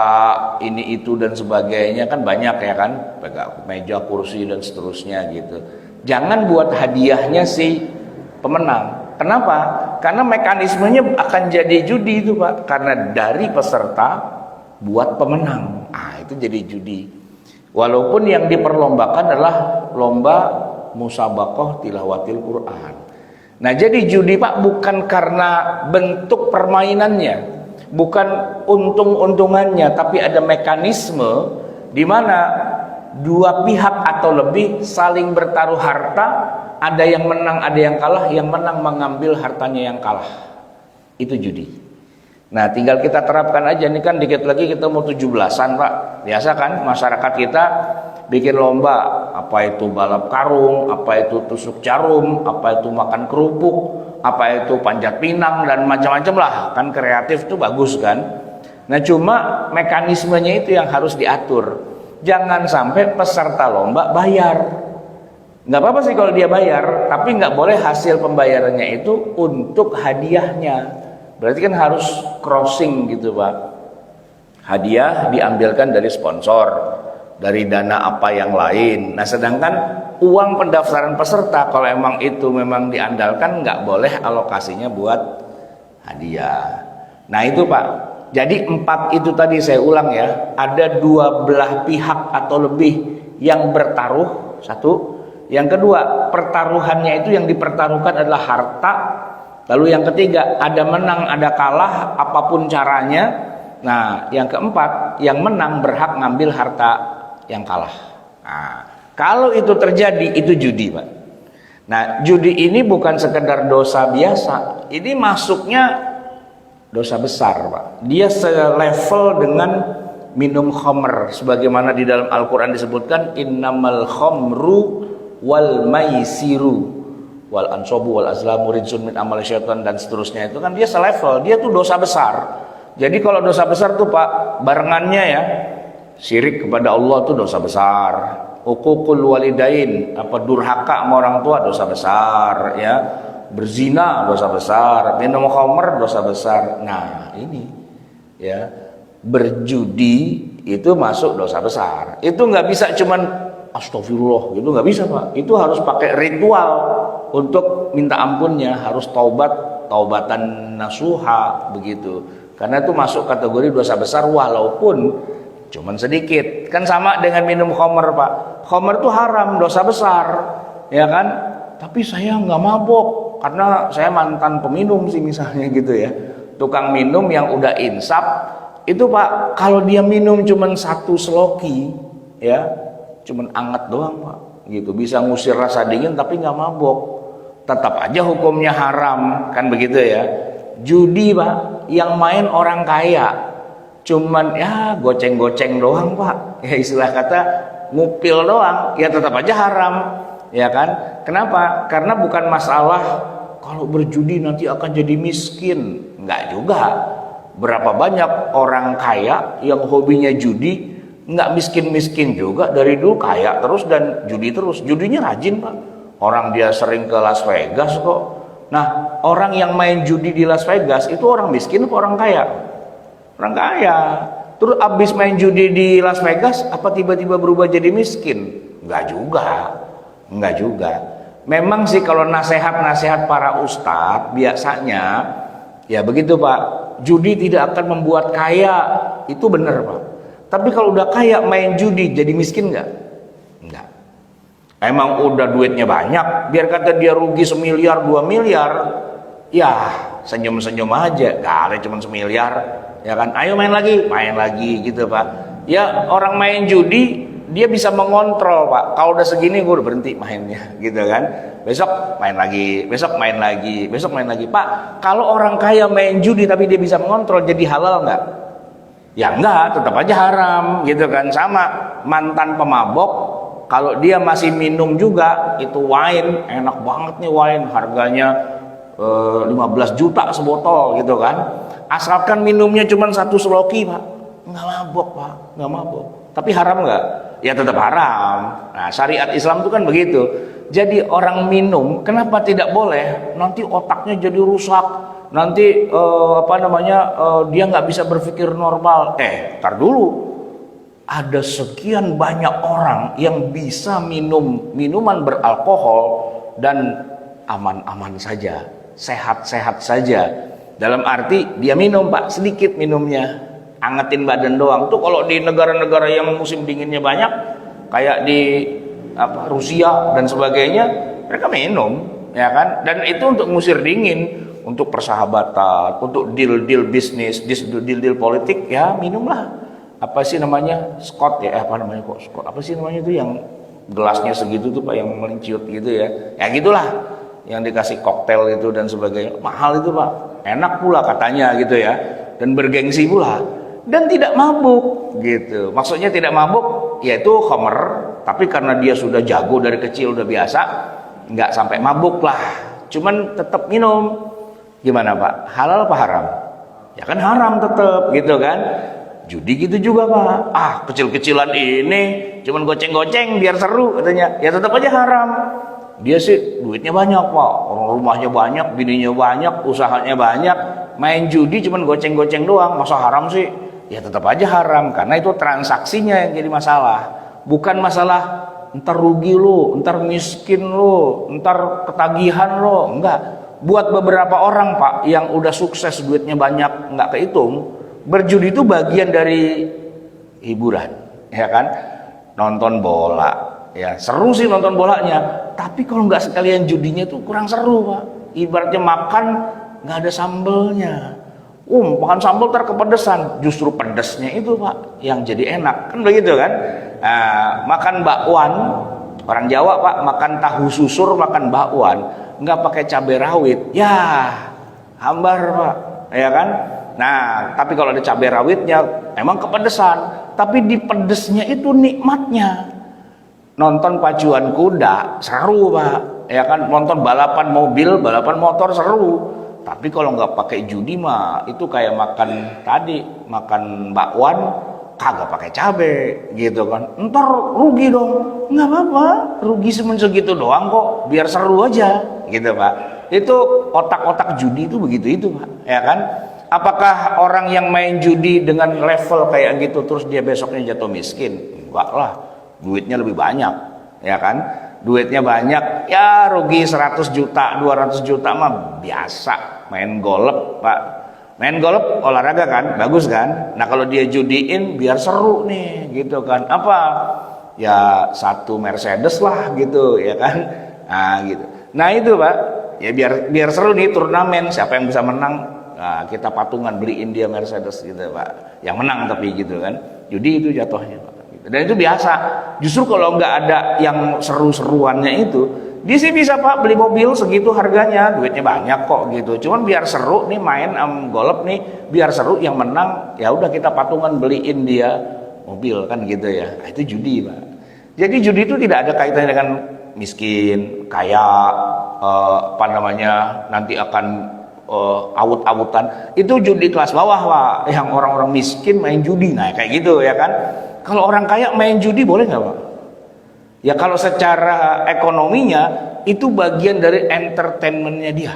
ini itu dan sebagainya, kan banyak ya kan, pegang meja, kursi dan seterusnya gitu. Jangan buat hadiahnya si pemenang. Kenapa? Karena mekanismenya akan jadi judi itu Pak, karena dari peserta buat pemenang. Itu jadi judi. Walaupun yang diperlombakan adalah lomba musabaqah tilawatil Quran. Nah, jadi judi Pak bukan karena bentuk permainannya, bukan untung-untungannya, tapi ada mekanisme di mana dua pihak atau lebih saling bertaruh harta, ada yang menang, ada yang kalah, yang menang mengambil hartanya yang kalah. Itu judi. Nah, tinggal kita terapkan aja, ini kan dikit lagi kita mau 17-an Pak. Biasa kan masyarakat kita bikin lomba, apa itu balap karung, apa itu tusuk jarum, apa itu makan kerupuk, apa itu panjat pinang dan macam-macam lah. Kan kreatif tuh bagus kan. Nah, cuma mekanismenya itu yang harus diatur. Jangan sampai peserta lomba bayar. Nggak apa-apa sih kalau dia bayar, tapi nggak boleh hasil pembayarannya itu untuk hadiahnya. Berarti kan harus crossing gitu Pak. Hadiah diambilkan dari sponsor, dari dana apa yang lain. Nah, sedangkan uang pendaftaran peserta kalau emang itu memang diandalkan, nggak boleh alokasinya buat hadiah. Nah itu Pak. Jadi 4 itu tadi saya ulang ya, ada 2 belah pihak atau lebih yang bertaruh, satu. Yang kedua, pertaruhannya itu yang dipertaruhkan adalah harta. Lalu yang ketiga, ada menang, ada kalah, apapun caranya. Nah, yang keempat, yang menang berhak ngambil harta yang kalah. Nah, kalau itu terjadi, itu judi Pak. Nah, judi ini bukan sekedar dosa biasa, ini masuknya dosa besar Pak. Dia selevel dengan minum khamr, sebagaimana di dalam Al-Quran disebutkan innamal khamru wal maisiru wal ansobu wal azlamu rijsun min amali syaitan dan seterusnya. Itu kan dia selevel, dia tuh dosa besar. Jadi kalau dosa besar tuh Pak, barengannya ya, syirik kepada Allah tuh dosa besar, uququl walidain, durhaka sama orang tua dosa besar ya, berzina dosa besar, minum khamr dosa besar. Nah, ini ya, berjudi itu masuk dosa besar. Itu nggak bisa cuman astagfirullah gitu, nggak bisa Pak. Itu harus pakai ritual untuk minta ampunnya, harus taubatan nasuha begitu. Karena itu masuk kategori dosa besar walaupun cuman sedikit. Kan sama dengan minum khamr Pak. Khamr itu haram, dosa besar, ya kan? Tapi saya nggak mabok karena saya mantan peminum sih misalnya gitu ya. Tukang minum yang udah insaf itu Pak, kalau dia minum cuman 1 seloki ya, cuman anget doang Pak, gitu, bisa ngusir rasa dingin tapi nggak mabok, tetap aja hukumnya haram, kan begitu ya. Judi Pak, yang main orang kaya, cuman ya goceng-goceng doang Pak, ya istilah kata ngupil doang, ya tetap aja haram, ya kan? Kenapa? Karena bukan masalah kalau berjudi nanti akan jadi miskin, nggak juga. Berapa banyak orang kaya yang hobinya judi, nggak miskin-miskin juga, dari dulu kaya terus dan judi terus. Judinya rajin Pak, orang dia sering ke Las Vegas kok. Nah, orang yang main judi di Las Vegas itu orang miskin atau orang kaya? Orang kaya. Terus abis main judi di Las Vegas, apa tiba-tiba berubah jadi miskin? Enggak juga. Enggak juga. Memang sih kalau nasihat-nasihat para ustadz biasanya ya begitu Pak, judi tidak akan membuat kaya, itu benar Pak. Tapi kalau udah kaya main judi jadi miskin nggak? Enggak. Emang udah duitnya banyak, biar kata dia rugi 1 miliar 2 miliar, ya senyum-senyum aja, kali cuma 1 miliar, ya kan? Ayo main lagi gitu Pak. Ya orang main judi dia bisa mengontrol Pak. Kalau udah segini gue udah berhenti mainnya, gitu kan? Besok main lagi, besok main lagi, besok main lagi. Pak, kalau orang kaya main judi tapi dia bisa mengontrol, jadi halal nggak? Ya enggak, tetap aja haram, gitu kan? Sama mantan pemabok, kalau dia masih minum juga, itu wine, enak banget nih wine, harganya 15 juta sebotol, gitu kan? Asalkan minumnya cuma 1 sloki Pak, nggak mabok Pak, nggak mabok. Tapi haram nggak? Ya tetap haram. Nah syariat Islam itu kan begitu. Jadi orang minum kenapa tidak boleh? Nanti otaknya jadi rusak, nanti dia nggak bisa berpikir normal. Tar dulu, ada sekian banyak orang yang bisa minum minuman beralkohol dan aman-aman saja, sehat-sehat saja. Dalam arti dia minum Pak, sedikit minumnya, angetin badan doang. Tuh kalau di negara-negara yang musim dinginnya banyak, kayak di Rusia dan sebagainya, mereka minum, ya kan? Dan itu untuk ngusir dingin, untuk persahabatan, untuk deal-deal bisnis, deal-deal politik, ya minumlah. Apa sih namanya? Scott ya, Scott? Apa sih namanya itu yang gelasnya segitu tuh Pak, yang melinciut gitu ya? Ya gitulah, yang dikasih koktail itu dan sebagainya. Mahal itu Pak, enak pula katanya gitu ya, dan bergengsi pula. Dan tidak mabuk gitu. Maksudnya tidak mabuk yaitu khamr, tapi karena dia sudah jago dari kecil, udah biasa, nggak sampai mabuk lah, cuman tetap minum. Gimana Pak, halal apa haram? Ya kan haram tetap gitu kan. Judi gitu juga Pak, kecil-kecilan ini cuman goceng-goceng biar seru katanya, ya tetap aja haram. Dia sih duitnya banyak Pak, orang rumahnya banyak, bininya banyak, usahanya banyak, main judi cuman goceng-goceng doang, masa haram sih? Ya tetap aja haram, karena itu transaksinya yang jadi masalah. Bukan masalah ntar rugi lo, ntar miskin lo, ntar ketagihan lo, enggak. Buat beberapa orang Pak yang udah sukses, duitnya banyak, nggak kehitung, berjudi itu bagian dari hiburan, ya kan? Nonton bola, ya seru sih nonton bolanya, tapi kalau nggak sekalian judinya tuh kurang seru Pak. Ibaratnya makan nggak ada sambelnya. Makan sambal kepedesan, justru pedesnya itu Pak yang jadi enak, kan begitu kan? Makan bakwan, orang Jawa Pak makan tahu susur, makan bakwan nggak pakai cabai rawit, ya hambar Pak, ya kan? Nah tapi kalau ada cabai rawitnya emang kepedesan, tapi di pedesnya itu nikmatnya. Nonton pacuan kuda seru Pak, ya kan? Nonton balapan mobil, balapan motor seru. Tapi kalau nggak pakai judi mah itu kayak makan bakwan kagak pakai cabe gitu kan, ntar rugi dong. Nggak apa-apa, rugi segitu doang kok, biar seru aja gitu Pak. Itu otak-otak judi itu begitu itu Pak, ya kan? Apakah orang yang main judi dengan level kayak gitu terus dia besoknya jatuh miskin? Enggak lah, duitnya lebih banyak, ya kan? Duitnya banyak, ya rugi 100 juta, 200 juta mah biasa. Main golf Pak, main golf olahraga kan, bagus kan? Nah kalau dia judiin biar seru nih gitu kan, apa? Ya 1 Mercedes lah gitu, ya kan? Nah gitu. Nah itu Pak, ya biar seru nih turnamen, siapa yang bisa menang, nah, kita patungan beliin dia Mercedes gitu Pak, yang menang tapi gitu kan. Judi itu jatuhnya Pak. Dan itu biasa. Justru kalau nggak ada yang seru-seruannya itu, dia sih bisa Pak beli mobil segitu harganya, duitnya banyak kok gitu. Cuman biar seru nih main golf nih, biar seru, yang menang ya udah kita patungan beliin dia mobil kan gitu ya. Nah, itu judi Pak. Jadi judi itu tidak ada kaitannya dengan miskin, kaya, nanti akan awut-awutan. Itu judi kelas bawah Pak, yang orang-orang miskin main judi, nah kayak gitu ya kan. Kalau orang kaya main judi boleh nggak Pak? Ya kalau secara ekonominya itu bagian dari entertainmentnya dia.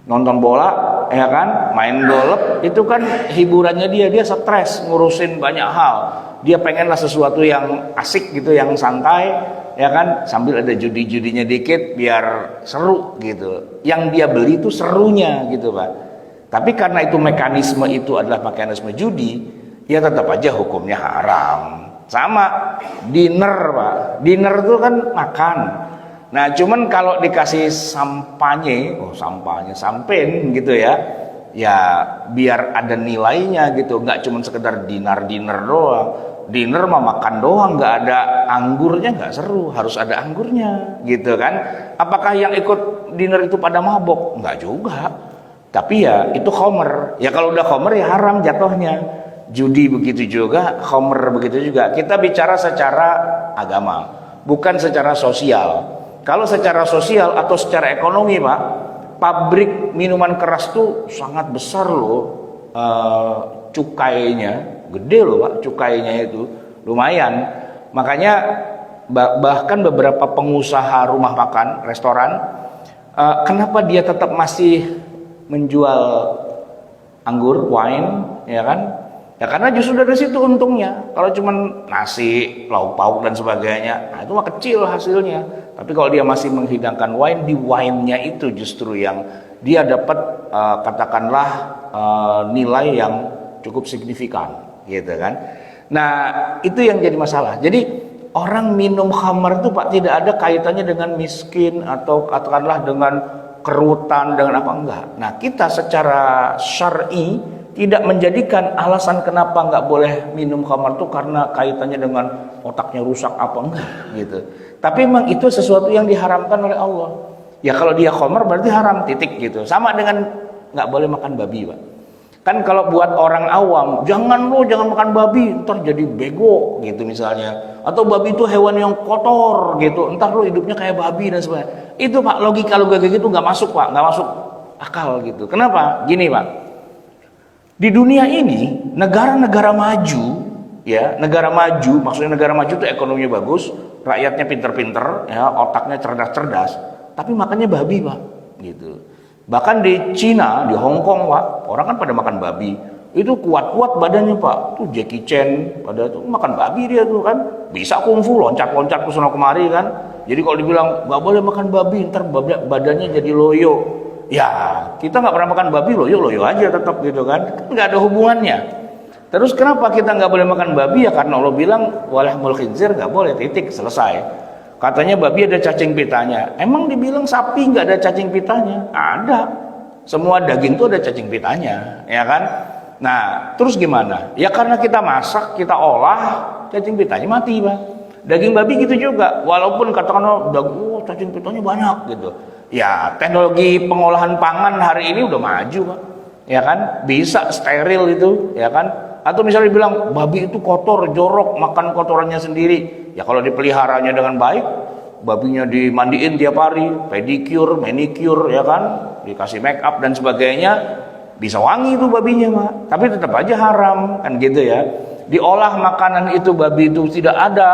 Nonton bola ya kan, main golf itu kan hiburannya dia stres ngurusin banyak hal. Dia pengenlah sesuatu yang asik gitu, yang santai, ya kan, sambil ada judi-judinya dikit biar seru gitu. Yang dia beli itu serunya gitu Pak. Tapi karena itu mekanisme itu adalah mekanisme judi, ya tetap aja hukumnya haram. Sama dinner Pak, dinner itu kan makan. Nah cuman kalau dikasih sampen gitu ya, ya biar ada nilainya gitu, nggak cuma sekedar dinner doang. Dinner mah makan doang, nggak ada anggurnya, nggak seru, harus ada anggurnya gitu kan. Apakah yang ikut dinner itu pada mabok? Nggak juga, tapi ya itu khamr. Ya kalau udah khamr ya haram jatuhnya. Judi begitu juga, khamr begitu juga. Kita bicara secara agama, bukan secara sosial. Kalau secara sosial atau secara ekonomi Pak, pabrik minuman keras tuh sangat besar loh, cukainya gede loh Pak, cukainya itu lumayan. Makanya bahkan beberapa pengusaha rumah makan, restoran, kenapa dia tetap masih menjual anggur, wine, ya kan? Ya karena justru dari situ untungnya. Kalau cuman nasi, lauk pauk dan sebagainya, nah itu mah kecil hasilnya. Tapi kalau dia masih menghidangkan wine, di wine-nya itu justru yang dia dapat katakanlah nilai yang cukup signifikan, gitu kan. Nah itu yang jadi masalah. Jadi orang minum khamar itu Pak tidak ada kaitannya dengan miskin atau katakanlah dengan kerutan, dengan apa, enggak. Nah kita secara syar'i tidak menjadikan alasan kenapa nggak boleh minum khamar itu karena kaitannya dengan otaknya rusak apa enggak gitu. Tapi memang itu sesuatu yang diharamkan oleh Allah. Ya kalau dia khamar berarti haram, titik gitu. Sama dengan nggak boleh makan babi Pak. Kan kalau buat orang awam, jangan makan babi, ntar jadi bego gitu misalnya. Atau babi itu hewan yang kotor gitu, ntar lo hidupnya kayak babi dan sebagainya. Itu Pak logika gitu nggak masuk Pak, nggak masuk akal gitu. Kenapa? Gini Pak. Di dunia ini negara-negara maju, ya negara maju, maksudnya negara maju itu ekonominya bagus, rakyatnya pinter-pinter, ya otaknya cerdas-cerdas, tapi makannya babi Pak, gitu. Bahkan di Cina, di Hong Kong Pak, orang kan pada makan babi, itu kuat-kuat badannya Pak, tuh Jackie Chan pada tuh makan babi dia tuh kan, bisa kungfu loncat-loncat ke sana kemari kan. Jadi kalau dibilang nggak boleh makan babi, ntar badannya jadi loyo. Ya kita nggak pernah makan babi, loyo aja tetap gitu kan, nggak ada hubungannya. Terus kenapa kita nggak boleh makan babi? Ya karena Allah bilang walahmul khinzir, nggak boleh, titik, selesai. Katanya babi ada cacing pitanya. Emang dibilang sapi nggak ada cacing pitanya? Ada. Semua daging itu ada cacing pitanya, ya kan? Nah terus gimana? Ya karena kita masak, kita olah, cacing pitanya mati Pak. Daging babi gitu juga, walaupun katakan cacing pitanya banyak gitu. Ya teknologi pengolahan pangan hari ini udah maju Pak, ya kan, bisa steril itu, ya kan. Atau misalnya dibilang babi itu kotor, jorok, makan kotorannya sendiri. Ya kalau dipeliharanya dengan baik, babinya dimandiin tiap hari, pedicure, manicure, ya kan, dikasih make up dan sebagainya, bisa wangi itu babinya Pak. Tapi tetap aja haram kan gitu ya. Diolah makanan itu babi itu tidak ada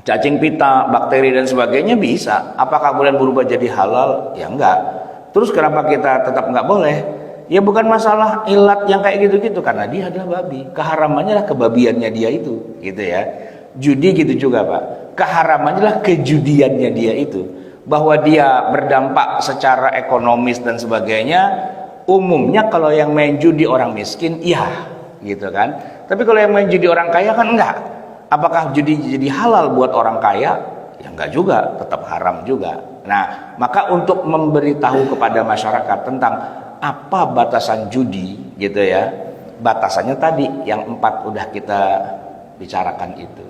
cacing pita, bakteri dan sebagainya bisa. Apakah boleh berubah jadi halal? Ya enggak. Terus kenapa kita tetap enggak boleh? Ya bukan masalah ilat yang kayak gitu-gitu, karena dia adalah babi. Keharamannya lah kebabiannya dia itu, gitu ya. Judi gitu juga Pak. Keharamannya lah kejudiannya dia itu. Bahwa dia berdampak secara ekonomis dan sebagainya. Umumnya kalau yang main judi orang miskin, iya, gitu kan. Tapi kalau yang main judi orang kaya kan enggak. Apakah judi jadi halal buat orang kaya? Ya enggak juga, tetap haram juga. Nah, maka untuk memberitahu kepada masyarakat tentang apa batasan judi gitu ya, batasannya tadi yang 4 udah kita bicarakan itu.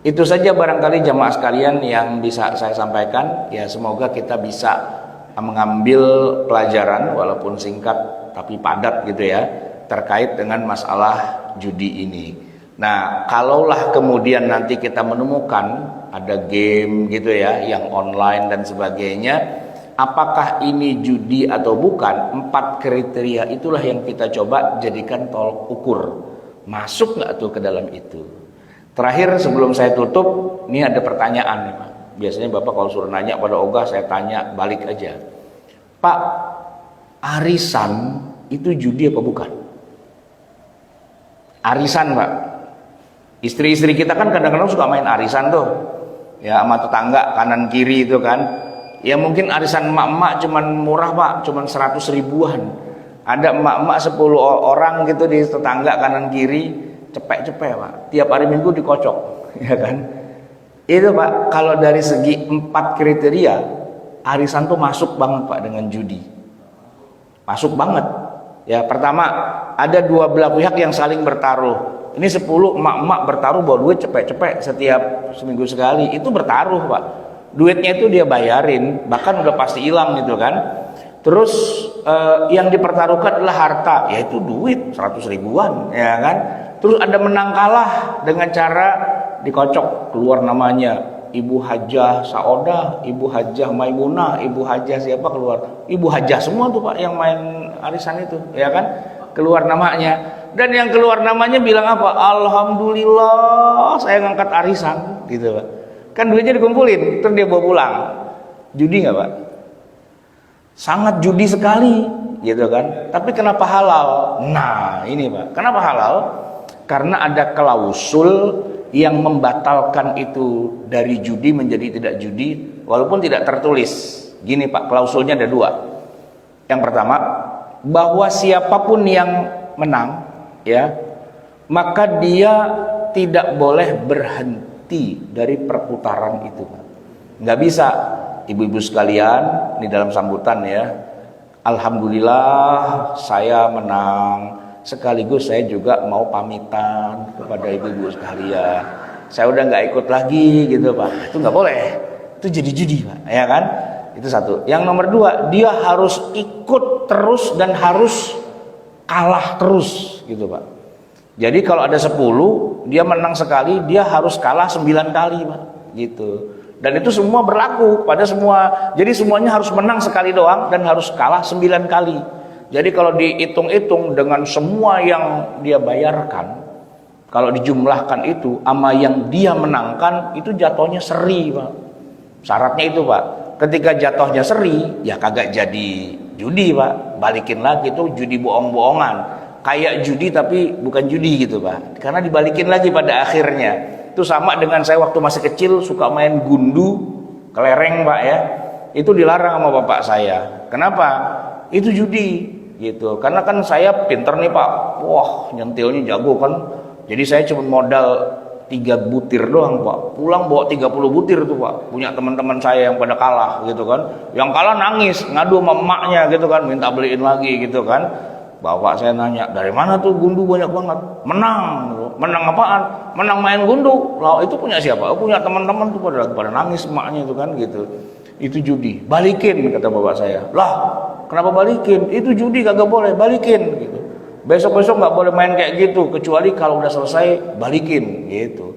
Itu saja barangkali jamaah sekalian yang bisa saya sampaikan. Ya semoga kita bisa mengambil pelajaran walaupun singkat tapi padat gitu ya, terkait dengan masalah judi ini. Nah, kalaulah kemudian nanti kita menemukan ada game gitu ya, yang online dan sebagainya, apakah ini judi atau bukan? 4 kriteria itulah yang kita coba jadikan tolok ukur. Masuk nggak tuh ke dalam itu? Terakhir sebelum saya tutup, ini ada pertanyaan nih Pak. Biasanya Bapak kalau suruh nanya pada Ogah, saya tanya balik aja. Pak, arisan itu judi apa bukan? Arisan, Pak. Istri-istri kita kan kadang-kadang suka main arisan tuh. Ya, sama tetangga kanan kiri itu kan. Ya mungkin arisan emak-emak cuman murah, Pak, cuman 100 ribuan. Ada emak-emak 10 orang gitu di tetangga kanan kiri, cepek-cepek, Pak. Tiap hari Minggu dikocok, ya kan? Itu, Pak, kalau dari segi 4 kriteria, arisan tuh masuk banget, Pak, dengan judi. Masuk banget. Ya, pertama, ada dua belah pihak yang saling bertaruh. Ini 10 emak-emak bertaruh bawa duit cepek-cepek setiap seminggu sekali. Itu bertaruh, Pak. Duitnya itu dia bayarin, bahkan udah pasti hilang gitu kan. Terus yang dipertaruhkan adalah harta, yaitu duit 100 ribuan, ya kan. Terus ada menang kalah dengan cara dikocok, keluar namanya Ibu Hajah Saodah, Ibu Hajah Maimunah, Ibu Hajah siapa keluar, Ibu Hajah semua tuh, Pak, yang main arisan itu, ya kan, keluar namanya. Dan yang keluar namanya bilang apa? Alhamdulillah saya ngangkat arisan, gitu, Pak. Kan duitnya dikumpulin, terus dia bawa pulang. Judi nggak, Pak? Sangat judi sekali, gitu kan. Tapi kenapa halal? Nah ini, Pak, kenapa halal? Karena ada klausul yang membatalkan itu dari judi menjadi tidak judi, walaupun tidak tertulis. Gini, Pak, klausulnya ada 2. Yang pertama, bahwa siapapun yang menang, ya, maka dia tidak boleh berhenti dari perputaran itu, Pak. Nggak bisa. Ibu-ibu sekalian, ini dalam sambutan ya, alhamdulillah saya menang. Sekaligus saya juga mau pamitan kepada ibu-ibu sekalian, saya udah nggak ikut lagi gitu, Pak. Itu nggak boleh, itu jadi judi, Pak, ya kan. Itu satu. Yang nomor 2, dia harus ikut terus dan harus kalah terus gitu, Pak. Jadi kalau ada 10, dia menang sekali, dia harus kalah 9 kali, Pak, gitu. Dan itu semua berlaku pada semua. Jadi semuanya harus menang sekali doang dan harus kalah 9 kali. Jadi kalau dihitung-hitung dengan semua yang dia bayarkan, kalau dijumlahkan itu sama yang dia menangkan, itu jatuhnya seri, Pak. Syaratnya itu, Pak. Ketika jatuhnya seri, ya kagak jadi judi, Pak. Balikin lagi, itu judi bohong-bohongan. Kayak judi tapi bukan judi gitu, Pak. Karena dibalikin lagi pada akhirnya. Itu sama dengan saya waktu masih kecil suka main gundu, kelereng, Pak, ya. Itu dilarang sama bapak saya. Kenapa? Itu judi gitu. Karena kan saya pinter nih, Pak. Wah, nyentilnya jago kan. Jadi saya cuma modal 3 butir doang, Pak. Pulang bawa 30 butir tuh, Pak. Punya teman-teman saya yang pada kalah gitu kan. Yang kalah nangis, ngadu sama emaknya gitu kan, minta beliin lagi gitu kan. Bapak saya nanya, dari mana tuh gundu banyak banget? Menang. Menang apaan? Menang main gundu. Lah itu punya siapa? Punya teman-teman tuh pada nangis emaknya itu kan gitu. Itu judi. Balikin, kata bapak saya. Lah, kenapa balikin? Itu judi, kagak boleh, balikin gitu. Besok-besok nggak boleh main kayak gitu, kecuali kalau udah selesai balikin gitu.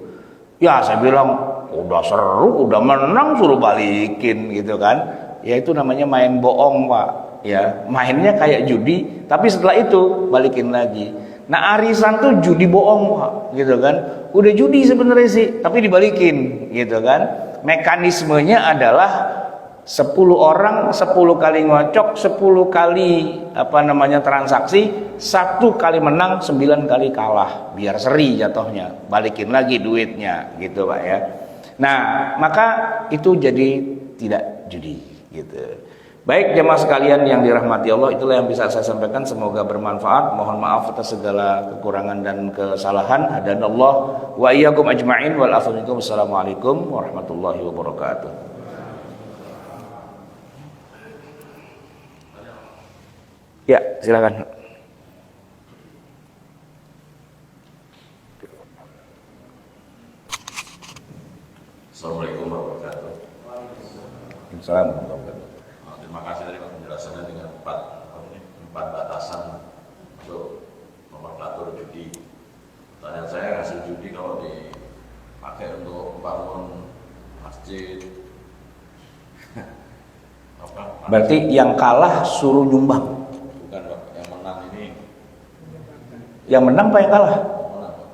Ya saya bilang, udah seru, udah menang suruh balikin gitu kan. Ya itu namanya main bohong, Pak. Ya, mainnya kayak judi, tapi setelah itu balikin lagi. Nah, arisan tuh judi bohong, Pak, gitu kan. Udah judi sebenarnya sih, tapi dibalikin gitu kan. Mekanismenya adalah 10 orang 10 kali ngocok, 10 kali transaksi, 1 kali menang, 9 kali kalah, biar seri jatuhnya, balikin lagi duitnya gitu, Pak, ya. Nah, maka itu jadi tidak judi gitu. Baik jemaah sekalian yang dirahmati Allah, itulah yang bisa saya sampaikan, semoga bermanfaat. Mohon maaf atas segala kekurangan dan kesalahan. Hadanallah wa iyyakum ajma'in wal afu minkum. Assalamualaikum warahmatullahi wabarakatuh. Ya, silakan. Assalamualaikum warahmatullahi wabarakatuh. Assalamualaikum. Terima kasih dari penjelasannya dengan 4 batasan untuk nomenklatur judi. Pertanyaan saya, hasil judi kalau dipakai untuk membangun masjid, berarti yang kalah suruh nyumbang. Bukan, Pak. Yang menang ini. Yang menang apa yang kalah? Yang menang, Pak.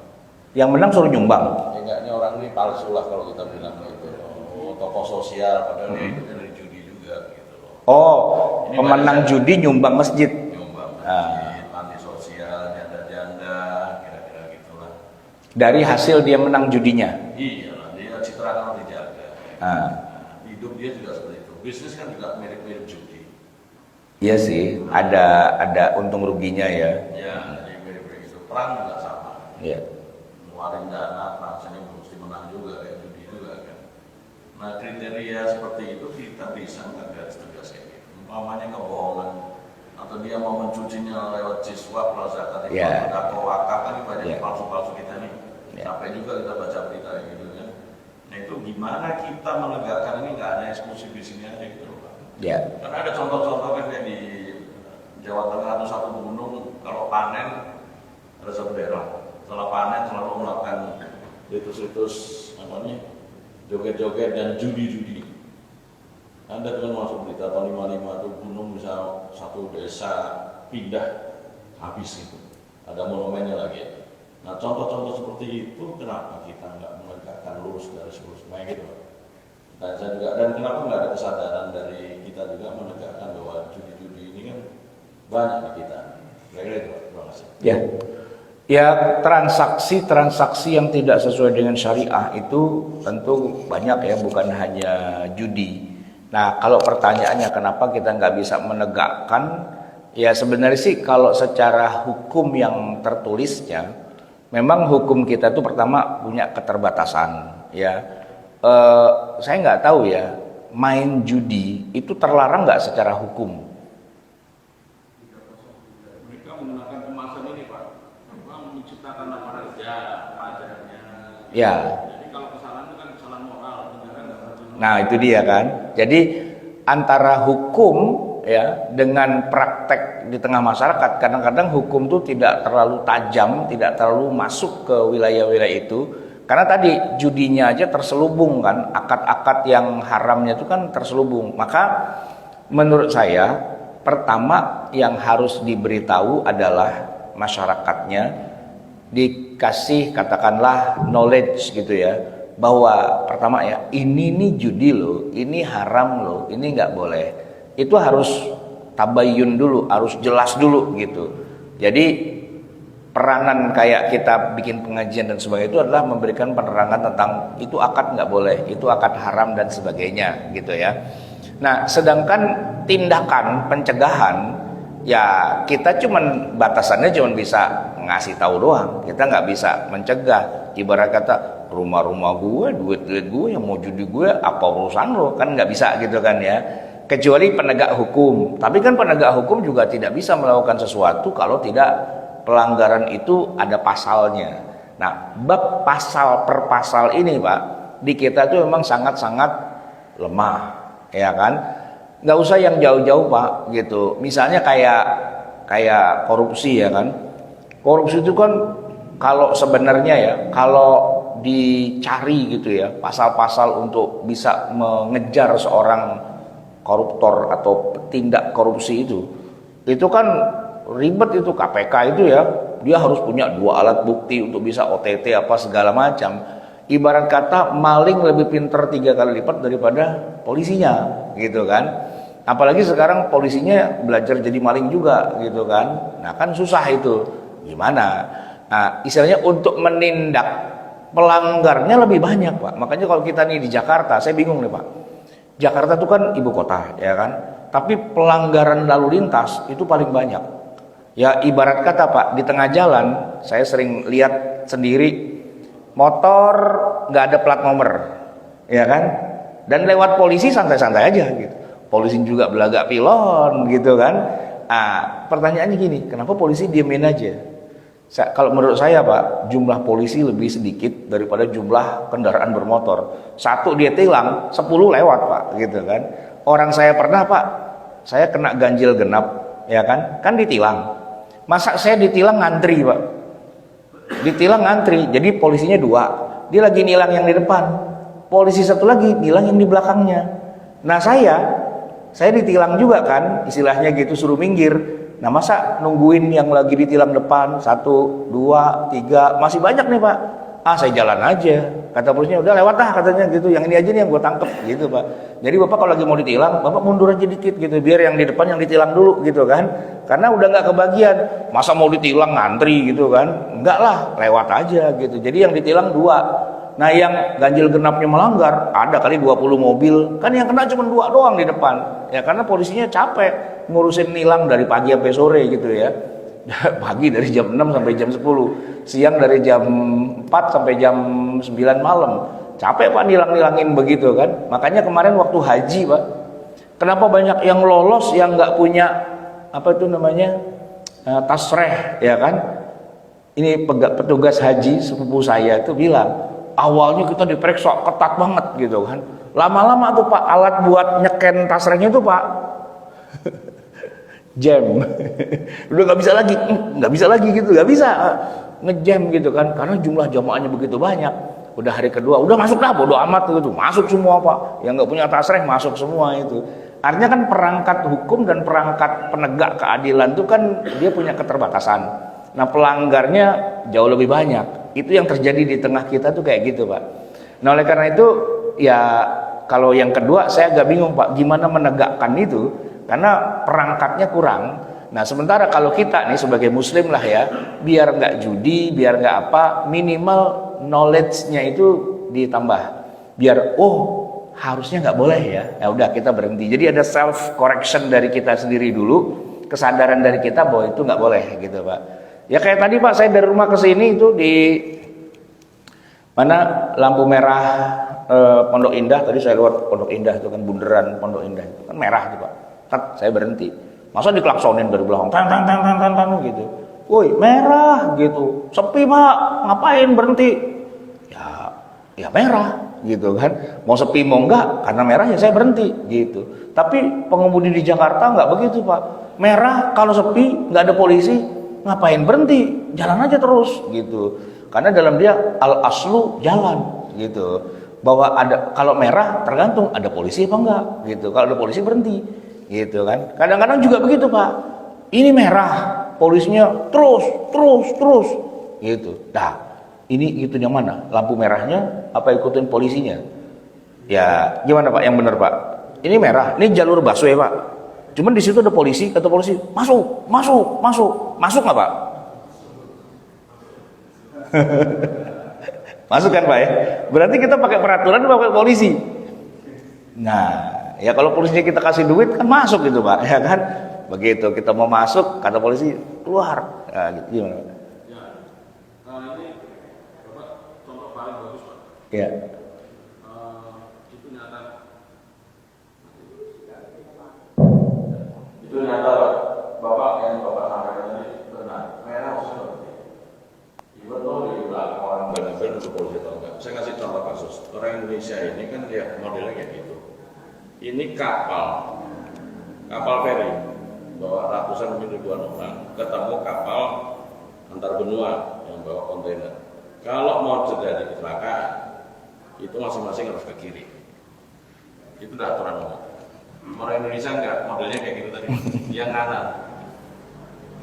Yang menang suruh nyumbang. Ya, enggaknya orang ini palsu lah kalau kita bilang gitu. Oh, tokoh sosial padahal dia ikutnya dari judi juga gitu loh. Oh, Ini pemenang banyak judi nyumbang masjid. nyumbang masjid, panti sosial, janda-janda, kira-kira gitulah. Dari hasil dia menang judinya. Iya lah, dia citra kan dijaga. Ah. Hidup dia juga seperti itu. Bisnis kan juga mirip-mirip judi. Iya sih, ada untung ruginya ya. Ya, jadi mirip-mirip itu. Perang juga sama. Iya. Ngeluarin dana, rasanya mesti menang juga kayak judi juga kan. Nah kriteria seperti itu kita bisa nggak garis tegas kayak gitu. Umpamanya kebohongan atau dia mau mencucinya lewat siswa plus zakat itu atau wakaf kan banyak palsu-palsu kita nih. Sampai juga kita baca berita kayak gitu kan. Nah itu gimana kita menegakkan ini nggak hanya eksklusif di sini aja gitu loh Pak. Karena ada contoh-contoh kan kayak di Jawa Tengah atau satu gunung kalau panen ada satu daerah setelah panen selalu melakukan ritus-ritus joget-joget dan judi-judi. Anda kan masuk berita tahun 55 itu gunung bisa satu desa pindah habis itu. Ada monumennya lagi. Nah contoh-contoh seperti itu kenapa kita nggak menegakkan lurus garis lurus kayak gitu? Dan saya juga kenapa nggak ada kesadaran dari kita juga menegakkan bahwa judi-judi ini kan banyak di kita. Kira-kira itu Pak. Terima kasih. Ya, transaksi yang tidak sesuai dengan syariah itu tentu banyak ya, bukan hanya judi. Nah, kalau pertanyaannya kenapa kita nggak bisa menegakkan, ya sebenarnya sih kalau secara hukum yang tertulisnya, memang hukum kita itu pertama punya keterbatasan. Ya, saya nggak tahu ya, main judi itu terlarang nggak secara hukum? Mereka menggunakan kemasan ini Pak, menciptakan nama kerja pajarnya. Ya. Jadi kalau kesalahan itu kan kesalahan moral, negara nggak bertanggung. Nah itu dia kan. Jadi antara hukum ya dengan praktek di tengah masyarakat, kadang-kadang hukum itu tidak terlalu tajam, tidak terlalu masuk ke wilayah-wilayah itu. Karena tadi judinya aja terselubung kan, akad-akad yang haramnya itu kan terselubung. Maka menurut saya pertama yang harus diberitahu adalah masyarakatnya, dikasih katakanlah knowledge gitu ya, bahwa pertama ya ini nih judi loh, ini haram loh, ini nggak boleh. Itu harus tabayun dulu, harus jelas dulu gitu. Jadi peranan kayak kita bikin pengajian dan sebagainya itu adalah memberikan penerangan tentang itu akad nggak boleh, itu akad haram dan sebagainya gitu ya. Nah sedangkan tindakan pencegahan ya kita batasannya cuman bisa ngasih tahu doang, kita nggak bisa mencegah. Ibarat kata rumah-rumah gue, duit-duit gue, yang mau judi gue, apa urusan lo, kan nggak bisa gitu kan ya. Kecuali penegak hukum, tapi kan penegak hukum juga tidak bisa melakukan sesuatu kalau tidak pelanggaran itu ada pasalnya. Nah bab pasal per pasal ini Pak di kita itu memang sangat-sangat lemah ya kan. Nggak usah yang jauh-jauh Pak gitu. Misalnya kayak korupsi ya kan. Korupsi itu kan kalau sebenarnya ya, kalau dicari gitu ya pasal-pasal untuk bisa mengejar seorang koruptor atau tindak korupsi itu kan ribet itu. KPK itu ya dia harus punya 2 alat bukti untuk bisa OTT apa segala macam. Ibarat kata maling lebih pinter 3 kali lipat daripada polisinya gitu kan. Apalagi sekarang polisinya belajar jadi maling juga gitu kan. Nah kan susah itu gimana. Nah istilahnya untuk menindak pelanggarnya lebih banyak Pak. Makanya kalau kita nih di Jakarta, saya bingung nih Pak. Jakarta itu kan ibu kota ya kan. Tapi pelanggaran lalu lintas itu paling banyak. Ya ibarat kata Pak, di tengah jalan saya sering lihat sendiri motor nggak ada plat nomor, ya kan? Dan lewat polisi santai-santai aja gitu. Polisi juga belagak pilon gitu kan. Nah, pertanyaannya gini, kenapa polisi diemin aja? Kalau menurut saya Pak, jumlah polisi lebih sedikit daripada jumlah kendaraan bermotor. 1 dia tilang, 10 lewat Pak, gitu kan. Orang saya pernah Pak, saya kena ganjil genap, ya kan ditilang. Masa saya ditilang ngantri Pak, ditilang ngantri, jadi polisinya 2, dia lagi nilang yang di depan, polisi satu lagi nilang yang di belakangnya. Nah saya ditilang juga kan, istilahnya gitu, suruh minggir. Nah masa nungguin yang lagi ditilang depan 1, 2, 3, masih banyak nih Pak, saya jalan aja. Kata polisinya, udah lewat dah katanya gitu. Yang ini aja nih yang gue tangkep gitu Pak. Jadi Bapak kalau lagi mau ditilang, Bapak mundur aja dikit gitu. Biar yang di depan yang ditilang dulu gitu kan. Karena udah nggak kebagian. Masa mau ditilang ngantri gitu kan. Enggak lah, lewat aja gitu. Jadi yang ditilang 2. Nah yang ganjil genapnya melanggar, ada kali 20 mobil. Kan yang kena cuma 2 doang di depan. Ya karena polisinya capek ngurusin nilang dari pagi sampai sore gitu ya. Pagi dari jam 6 sampai jam 10, siang dari jam 4 sampai jam 9 malam. Capek Pak nilang-nilangin begitu kan. Makanya kemarin waktu haji Pak, kenapa banyak yang lolos yang nggak punya apa itu namanya tasreh ya kan. Ini petugas haji sepupu saya itu bilang, awalnya kita diperiksa ketat banget gitu kan. Lama-lama tuh Pak alat buat nyeken tasrehnya tuh Pak jam. Udah nggak bisa lagi gitu, nggak bisa ngejam gitu kan, karena jumlah jamaahnya begitu banyak. Udah hari kedua, udah masuk dah, bodo amat gitu, masuk semua Pak. Yang nggak punya tasreh masuk semua itu. Artinya kan perangkat hukum dan perangkat penegak keadilan itu kan dia punya keterbatasan. Nah pelanggarnya jauh lebih banyak. Itu yang terjadi di tengah kita tuh kayak gitu Pak. Nah oleh karena itu ya kalau yang kedua saya agak bingung Pak, gimana menegakkan itu. Karena perangkatnya kurang. Nah sementara kalau kita nih sebagai muslim lah ya, biar nggak judi, biar nggak apa, minimal knowledge-nya itu ditambah. Biar harusnya nggak boleh ya. Ya udah kita berhenti. Jadi ada self correction dari kita sendiri dulu, kesadaran dari kita bahwa itu nggak boleh gitu Pak. Ya kayak tadi Pak, saya dari rumah ke sini itu di mana lampu merah Pondok Indah. Tadi saya lewat Pondok Indah itu kan bundaran Pondok Indah itu kan merah tuh Pak. Saya berhenti. Masa diklaksonin dari belakang, tang gitu. Woi, merah gitu. Sepi Pak, ngapain berhenti? Ya merah gitu kan. Mau sepi mau enggak, karena merah ya saya berhenti gitu. Tapi pengemudi di Jakarta enggak begitu Pak. Merah kalau sepi, enggak ada polisi, ngapain berhenti? Jalan aja terus gitu. Karena dalam dia al-aslu jalan gitu. Bahwa ada kalau merah tergantung ada polisi apa enggak gitu. Kalau ada polisi berhenti. Gitu kan. Kadang-kadang juga begitu Pak. Ini merah, polisinya terus gitu. Nah, ini ikutin yang mana? Lampu merahnya apa ikutin polisinya? Ya, gimana Pak? Yang benar Pak? Ini merah, ini jalur busway Pak. Cuman di situ ada polisi, kata polisi, masuk nggak Pak? Masuk kan Pak ya? Berarti kita pakai peraturan atau pakai polisi? Nah, ya kalau polisinya kita kasih duit kan masuk gitu Pak, ya kan? Begitu kita mau masuk, kata polisi keluar. Nah, gitu. Gimana Pak? Ya, ini Bapak contoh paling bagus Pak. Ya. Itu nyata. Itu nyata Bapak yang Bapak sampaikan tadi benar. Merah seperti. Betul di belakang orang benar-benar itu polisi atau enggak. Saya kasih contoh kasus. Orang Indonesia ini kan dia modelnya kayak gitu. Ini kapal feri bawa ratusan mungkin ribuan orang, ketemu kapal antar benua yang bawa kontainer. Kalau mau terjadi kecelakaan, itu masing-masing harus ke kiri. Itu udah aturan umum. Orang Indonesia enggak, modelnya kayak gitu tadi. Yang kanan,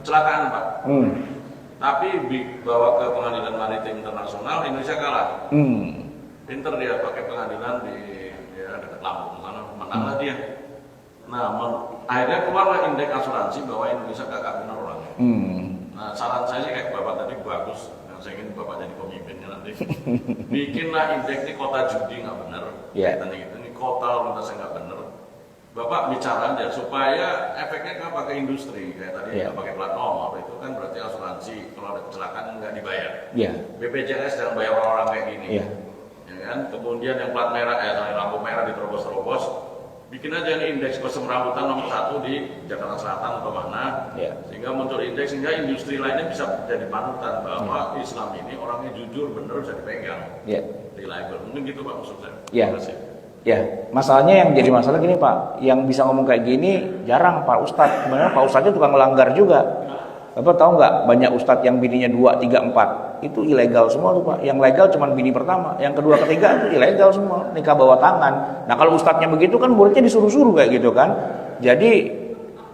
kecelakaan Pak. Tapi bawa ke pengadilan maritim internasional, Indonesia kalah. Pinter dia pakai pengadilan di dekat Lampung sana. Menanglah dia. Nah, akhirnya keluarlah indeks asuransi bahwa Indonesia gak benar orangnya. Nah, saran saya sih kayak Bapak tadi bagus. Saya ingin Bapak jadi pemimpinnya nanti. Bikinlah indeks ini kota judi nggak benar. Kaitannya gitu. Ini kota lalu lintasnya nggak benar. Bapak bicara aja supaya efeknya kan pakai industri kayak tadi nggak pakai plat nomor itu kan berarti asuransi kalau ada kecelakaan nggak dibayar. BPJS jangan bayar orang-orang kayak gini. Ya kan? Kemudian yang plat merah lampu merah diterobos-terobos. Bikin aja nih indeks kesemrautan nomor 1 di Jakarta Selatan atau mana, sehingga muncul indeks sehingga industri lainnya bisa jadi panutan bahwa Islam ini orangnya jujur, benar, bisa dipegang, reliable. Mungkin gitu Pak maksud saya. Ya, masalahnya yang jadi masalah gini Pak, yang bisa ngomong kayak gini jarang Pak Ustadz. Sebenarnya Pak Ustadznya tukang melanggar juga. Bapak tahu nggak banyak Ustadz yang bininya 2, 3, 4 itu ilegal semua tuh Pak. Yang legal cuma bini pertama, yang kedua, ketiga itu ilegal semua, nikah bawah tangan. Nah kalau Ustadznya begitu kan muridnya disuruh-suruh kayak gitu kan. Jadi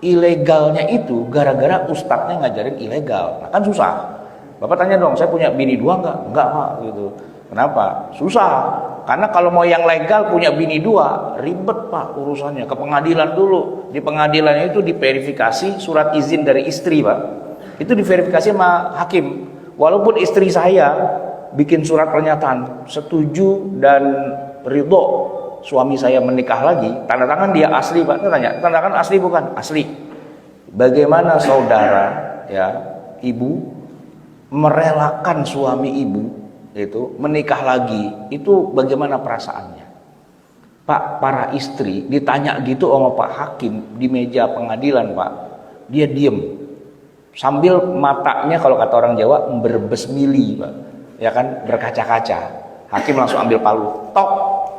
ilegalnya itu gara-gara Ustadznya ngajarin ilegal. Nah kan susah. Bapak tanya dong, saya punya bini 2 enggak? Enggak Pak, gitu. Kenapa? Susah. Karena kalau mau yang legal punya bini 2, ribet Pak urusannya. Ke pengadilan dulu. Di pengadilan itu diverifikasi surat izin dari istri Pak. Itu diverifikasi sama hakim. Walaupun istri saya bikin surat pernyataan setuju dan ridho suami saya menikah lagi, tanda tangan dia asli Pak. Saya tanya, tanda tangan asli bukan? Asli. Bagaimana saudara, ya, ibu merelakan suami ibu itu menikah lagi, itu bagaimana perasaannya? Pak, para istri ditanya gitu sama Pak Hakim di meja pengadilan Pak, dia diem sambil matanya kalau kata orang Jawa berbesmili Pak, ya kan, berkaca-kaca. Hakim langsung ambil palu, tok,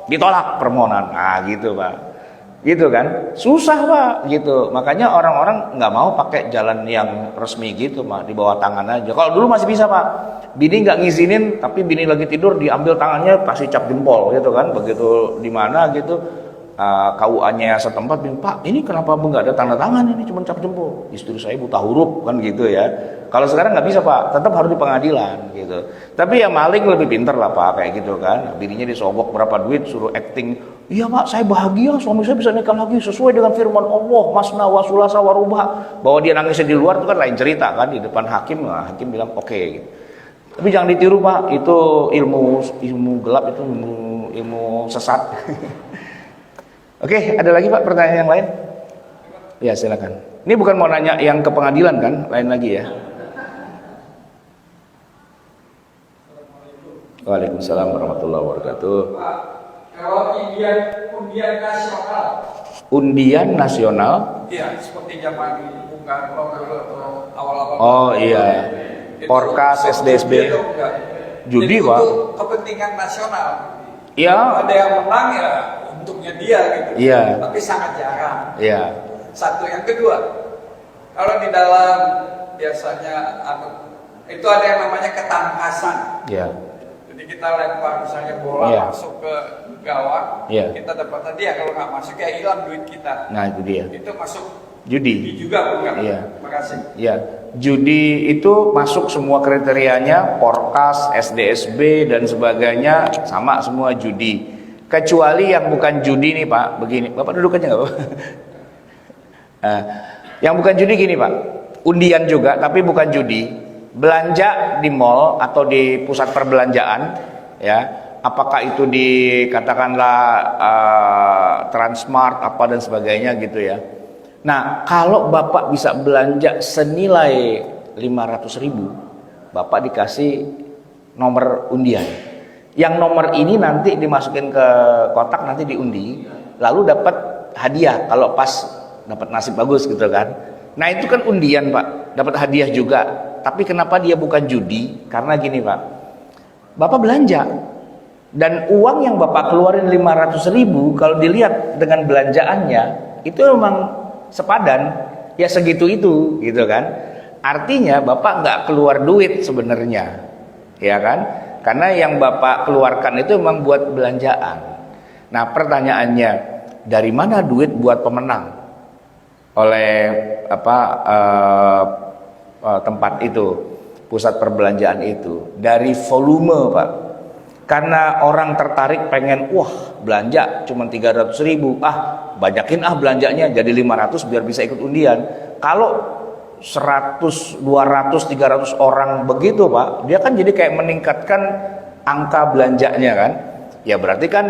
ditolak permohonan. Nah gitu Pak, gitu kan, susah Pak, gitu. Makanya orang-orang nggak mau pakai jalan yang resmi gitu Pak, di bawah tangan aja. Kalau dulu masih bisa Pak, bini nggak ngizinin tapi bini lagi tidur diambil tangannya kasih cap jempol gitu kan, begitu di mana gitu KUA-nya setempat bilang, Pak ini kenapa nggak ada tanda tangan, ini cuma cap jempol, istri saya buta huruf kan gitu ya. Kalau sekarang nggak bisa Pak, tetap harus di pengadilan gitu. Tapi ya maling lebih pinter lah Pak kayak gitu kan, bininya disogok berapa duit suruh acting, iya Pak saya bahagia suami saya bisa nikah lagi sesuai dengan firman Allah masna wa sulasa wa rubah. Bahwa dia nangisnya di luar itu kan lain cerita kan, di depan hakim, nah, hakim bilang oke gitu. Tapi jangan ditiru Pak, itu ilmu gelap, itu ilmu sesat. Oke, ada lagi Pak pertanyaan yang lain? Ya silakan. Ini bukan mau nanya yang ke pengadilan kan, lain lagi ya. Waalaikumsalam warahmatullahi wabarakatuh. Kalau undian nasional. Undian nasional? Iya, seperti zaman Bung Karno atau awal-awal. Oh iya. Porkas, SDSB. Judi Pak. Untuk kepentingan nasional. Iya. Ada yang menang ya untungnya dia gitu. Iya. Tapi sangat jarang. Iya. Satu, yang kedua, kalau di dalam biasanya itu ada yang namanya ketangkasan. Iya. Jadi kita lempar misalnya bola masuk ke gawang, kita dapat hadiah. Kalau nggak masuk ya hilang duit kita. Nah itu dia. Itu masuk judi juga bukan? Iya. Terima kasih. Iya. Judi itu masuk semua kriterianya, Porkas, SDSB dan sebagainya sama semua judi. Kecuali yang bukan judi nih Pak, begini. Bapak duduk aja nggak Pak? Yang bukan judi gini Pak, undian juga tapi bukan judi. Belanja di mall atau di pusat perbelanjaan, ya, apakah itu dikatakanlah Transmart apa dan sebagainya gitu ya. Nah kalau Bapak bisa belanja senilai 500.000, Bapak dikasih nomor undian. Yang nomor ini nanti dimasukin ke kotak, nanti diundi, lalu dapat hadiah kalau pas dapat nasib bagus gitu kan. Nah itu kan undian Pak, dapat hadiah juga. Tapi kenapa dia bukan judi? Karena gini Pak, Bapak belanja dan uang yang Bapak keluarin 500.000 kalau dilihat dengan belanjaannya itu memang sepadan, ya segitu itu gitu kan. Artinya Bapak nggak keluar duit sebenarnya, ya kan? Karena yang Bapak keluarkan itu memang buat belanjaan. Nah pertanyaannya, dari mana duit buat pemenang oleh tempat itu, pusat perbelanjaan itu? Dari volume Pak. Karena orang tertarik pengen, wah belanja cuma 300.000, banyakin belanjanya jadi 500 biar bisa ikut undian. Kalau 100, 200, 300 orang begitu Pak, dia kan jadi kayak meningkatkan angka belanjanya kan. Ya berarti kan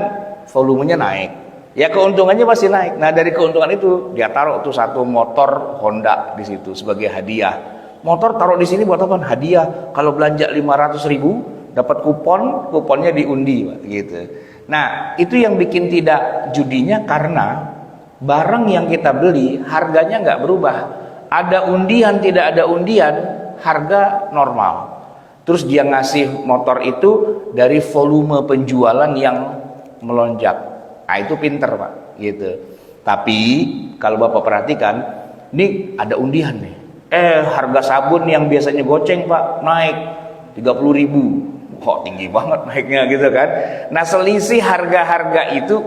volumenya naik, ya keuntungannya pasti naik. Nah dari keuntungan itu dia taruh tuh satu motor Honda di situ sebagai hadiah. Motor taruh di sini buat apa? Hadiah. Kalau belanja 500.000 dapat kuponnya diundi Pak, gitu. Nah itu yang bikin tidak judinya, karena barang yang kita beli harganya nggak berubah. Ada undian tidak ada undian, harga normal. Terus dia ngasih motor itu dari volume penjualan yang melonjak. Nah itu pinter Pak, gitu. Tapi kalau Bapak perhatikan, ini ada undian nih. Harga sabun yang biasanya goceng Pak naik 30.000. Kok tinggi banget naiknya gitu kan. Nah selisih harga-harga itu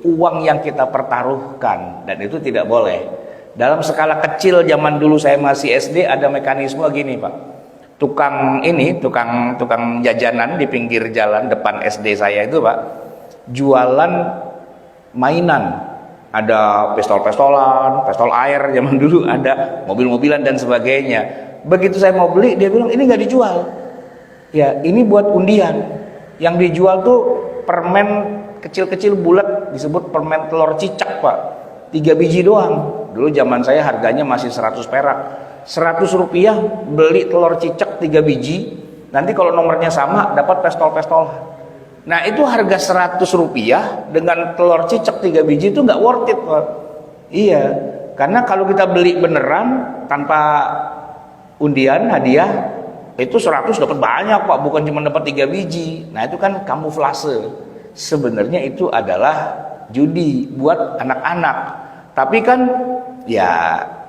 uang yang kita pertaruhkan, dan itu tidak boleh. Dalam skala kecil zaman dulu saya masih SD ada mekanisme gini Pak. tukang jajanan di pinggir jalan depan SD saya itu Pak, jualan mainan, ada pistol-pistolan, pistol air zaman dulu, ada mobil-mobilan dan sebagainya. Begitu saya mau beli, dia bilang ini nggak dijual. Ya, ini buat undian. Yang dijual tuh permen kecil-kecil bulat, disebut permen telur cicak Pak, 3 biji doang. Dulu zaman saya harganya masih 100 perak. 100 rupiah beli telur cicak 3 biji, nanti kalau nomornya sama dapat pistol-pistolan. Nah itu harga 100 rupiah dengan telur cicak 3 biji itu nggak worth it Pak. Iya, karena kalau kita beli beneran tanpa undian hadiah itu 100 dapat banyak Pak, bukan cuma dapat 3 biji. Nah itu kan kamuflase. Sebenarnya itu adalah judi buat anak-anak. Tapi kan ya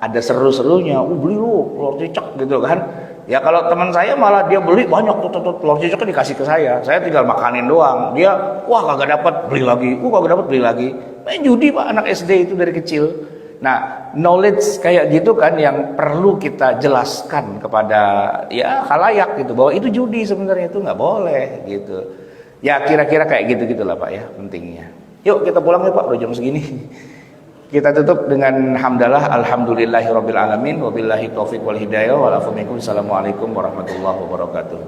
ada seru-serunya, beli lu telur cicak gitu kan. Ya kalau teman saya malah dia beli banyak tuh telur cicaknya dikasih ke saya tinggal makanin doang. Dia wah kagak dapat, beli lagi, kagak dapat, beli lagi. Main judi Pak anak SD itu dari kecil. Nah knowledge kayak gitu kan yang perlu kita jelaskan kepada ya khalayak gitu, bahwa itu judi sebenarnya, itu nggak boleh gitu. Ya kira-kira kayak gitu gitulah Pak ya pentingnya. Yuk kita pulang ya Pak, udah jam segini. Kita tutup dengan hamdalah, alhamdulillahirabbil alamin, wabillahi taufik wal hidayah, wal afu minkum. Assalamualaikum warahmatullahi wabarakatuh.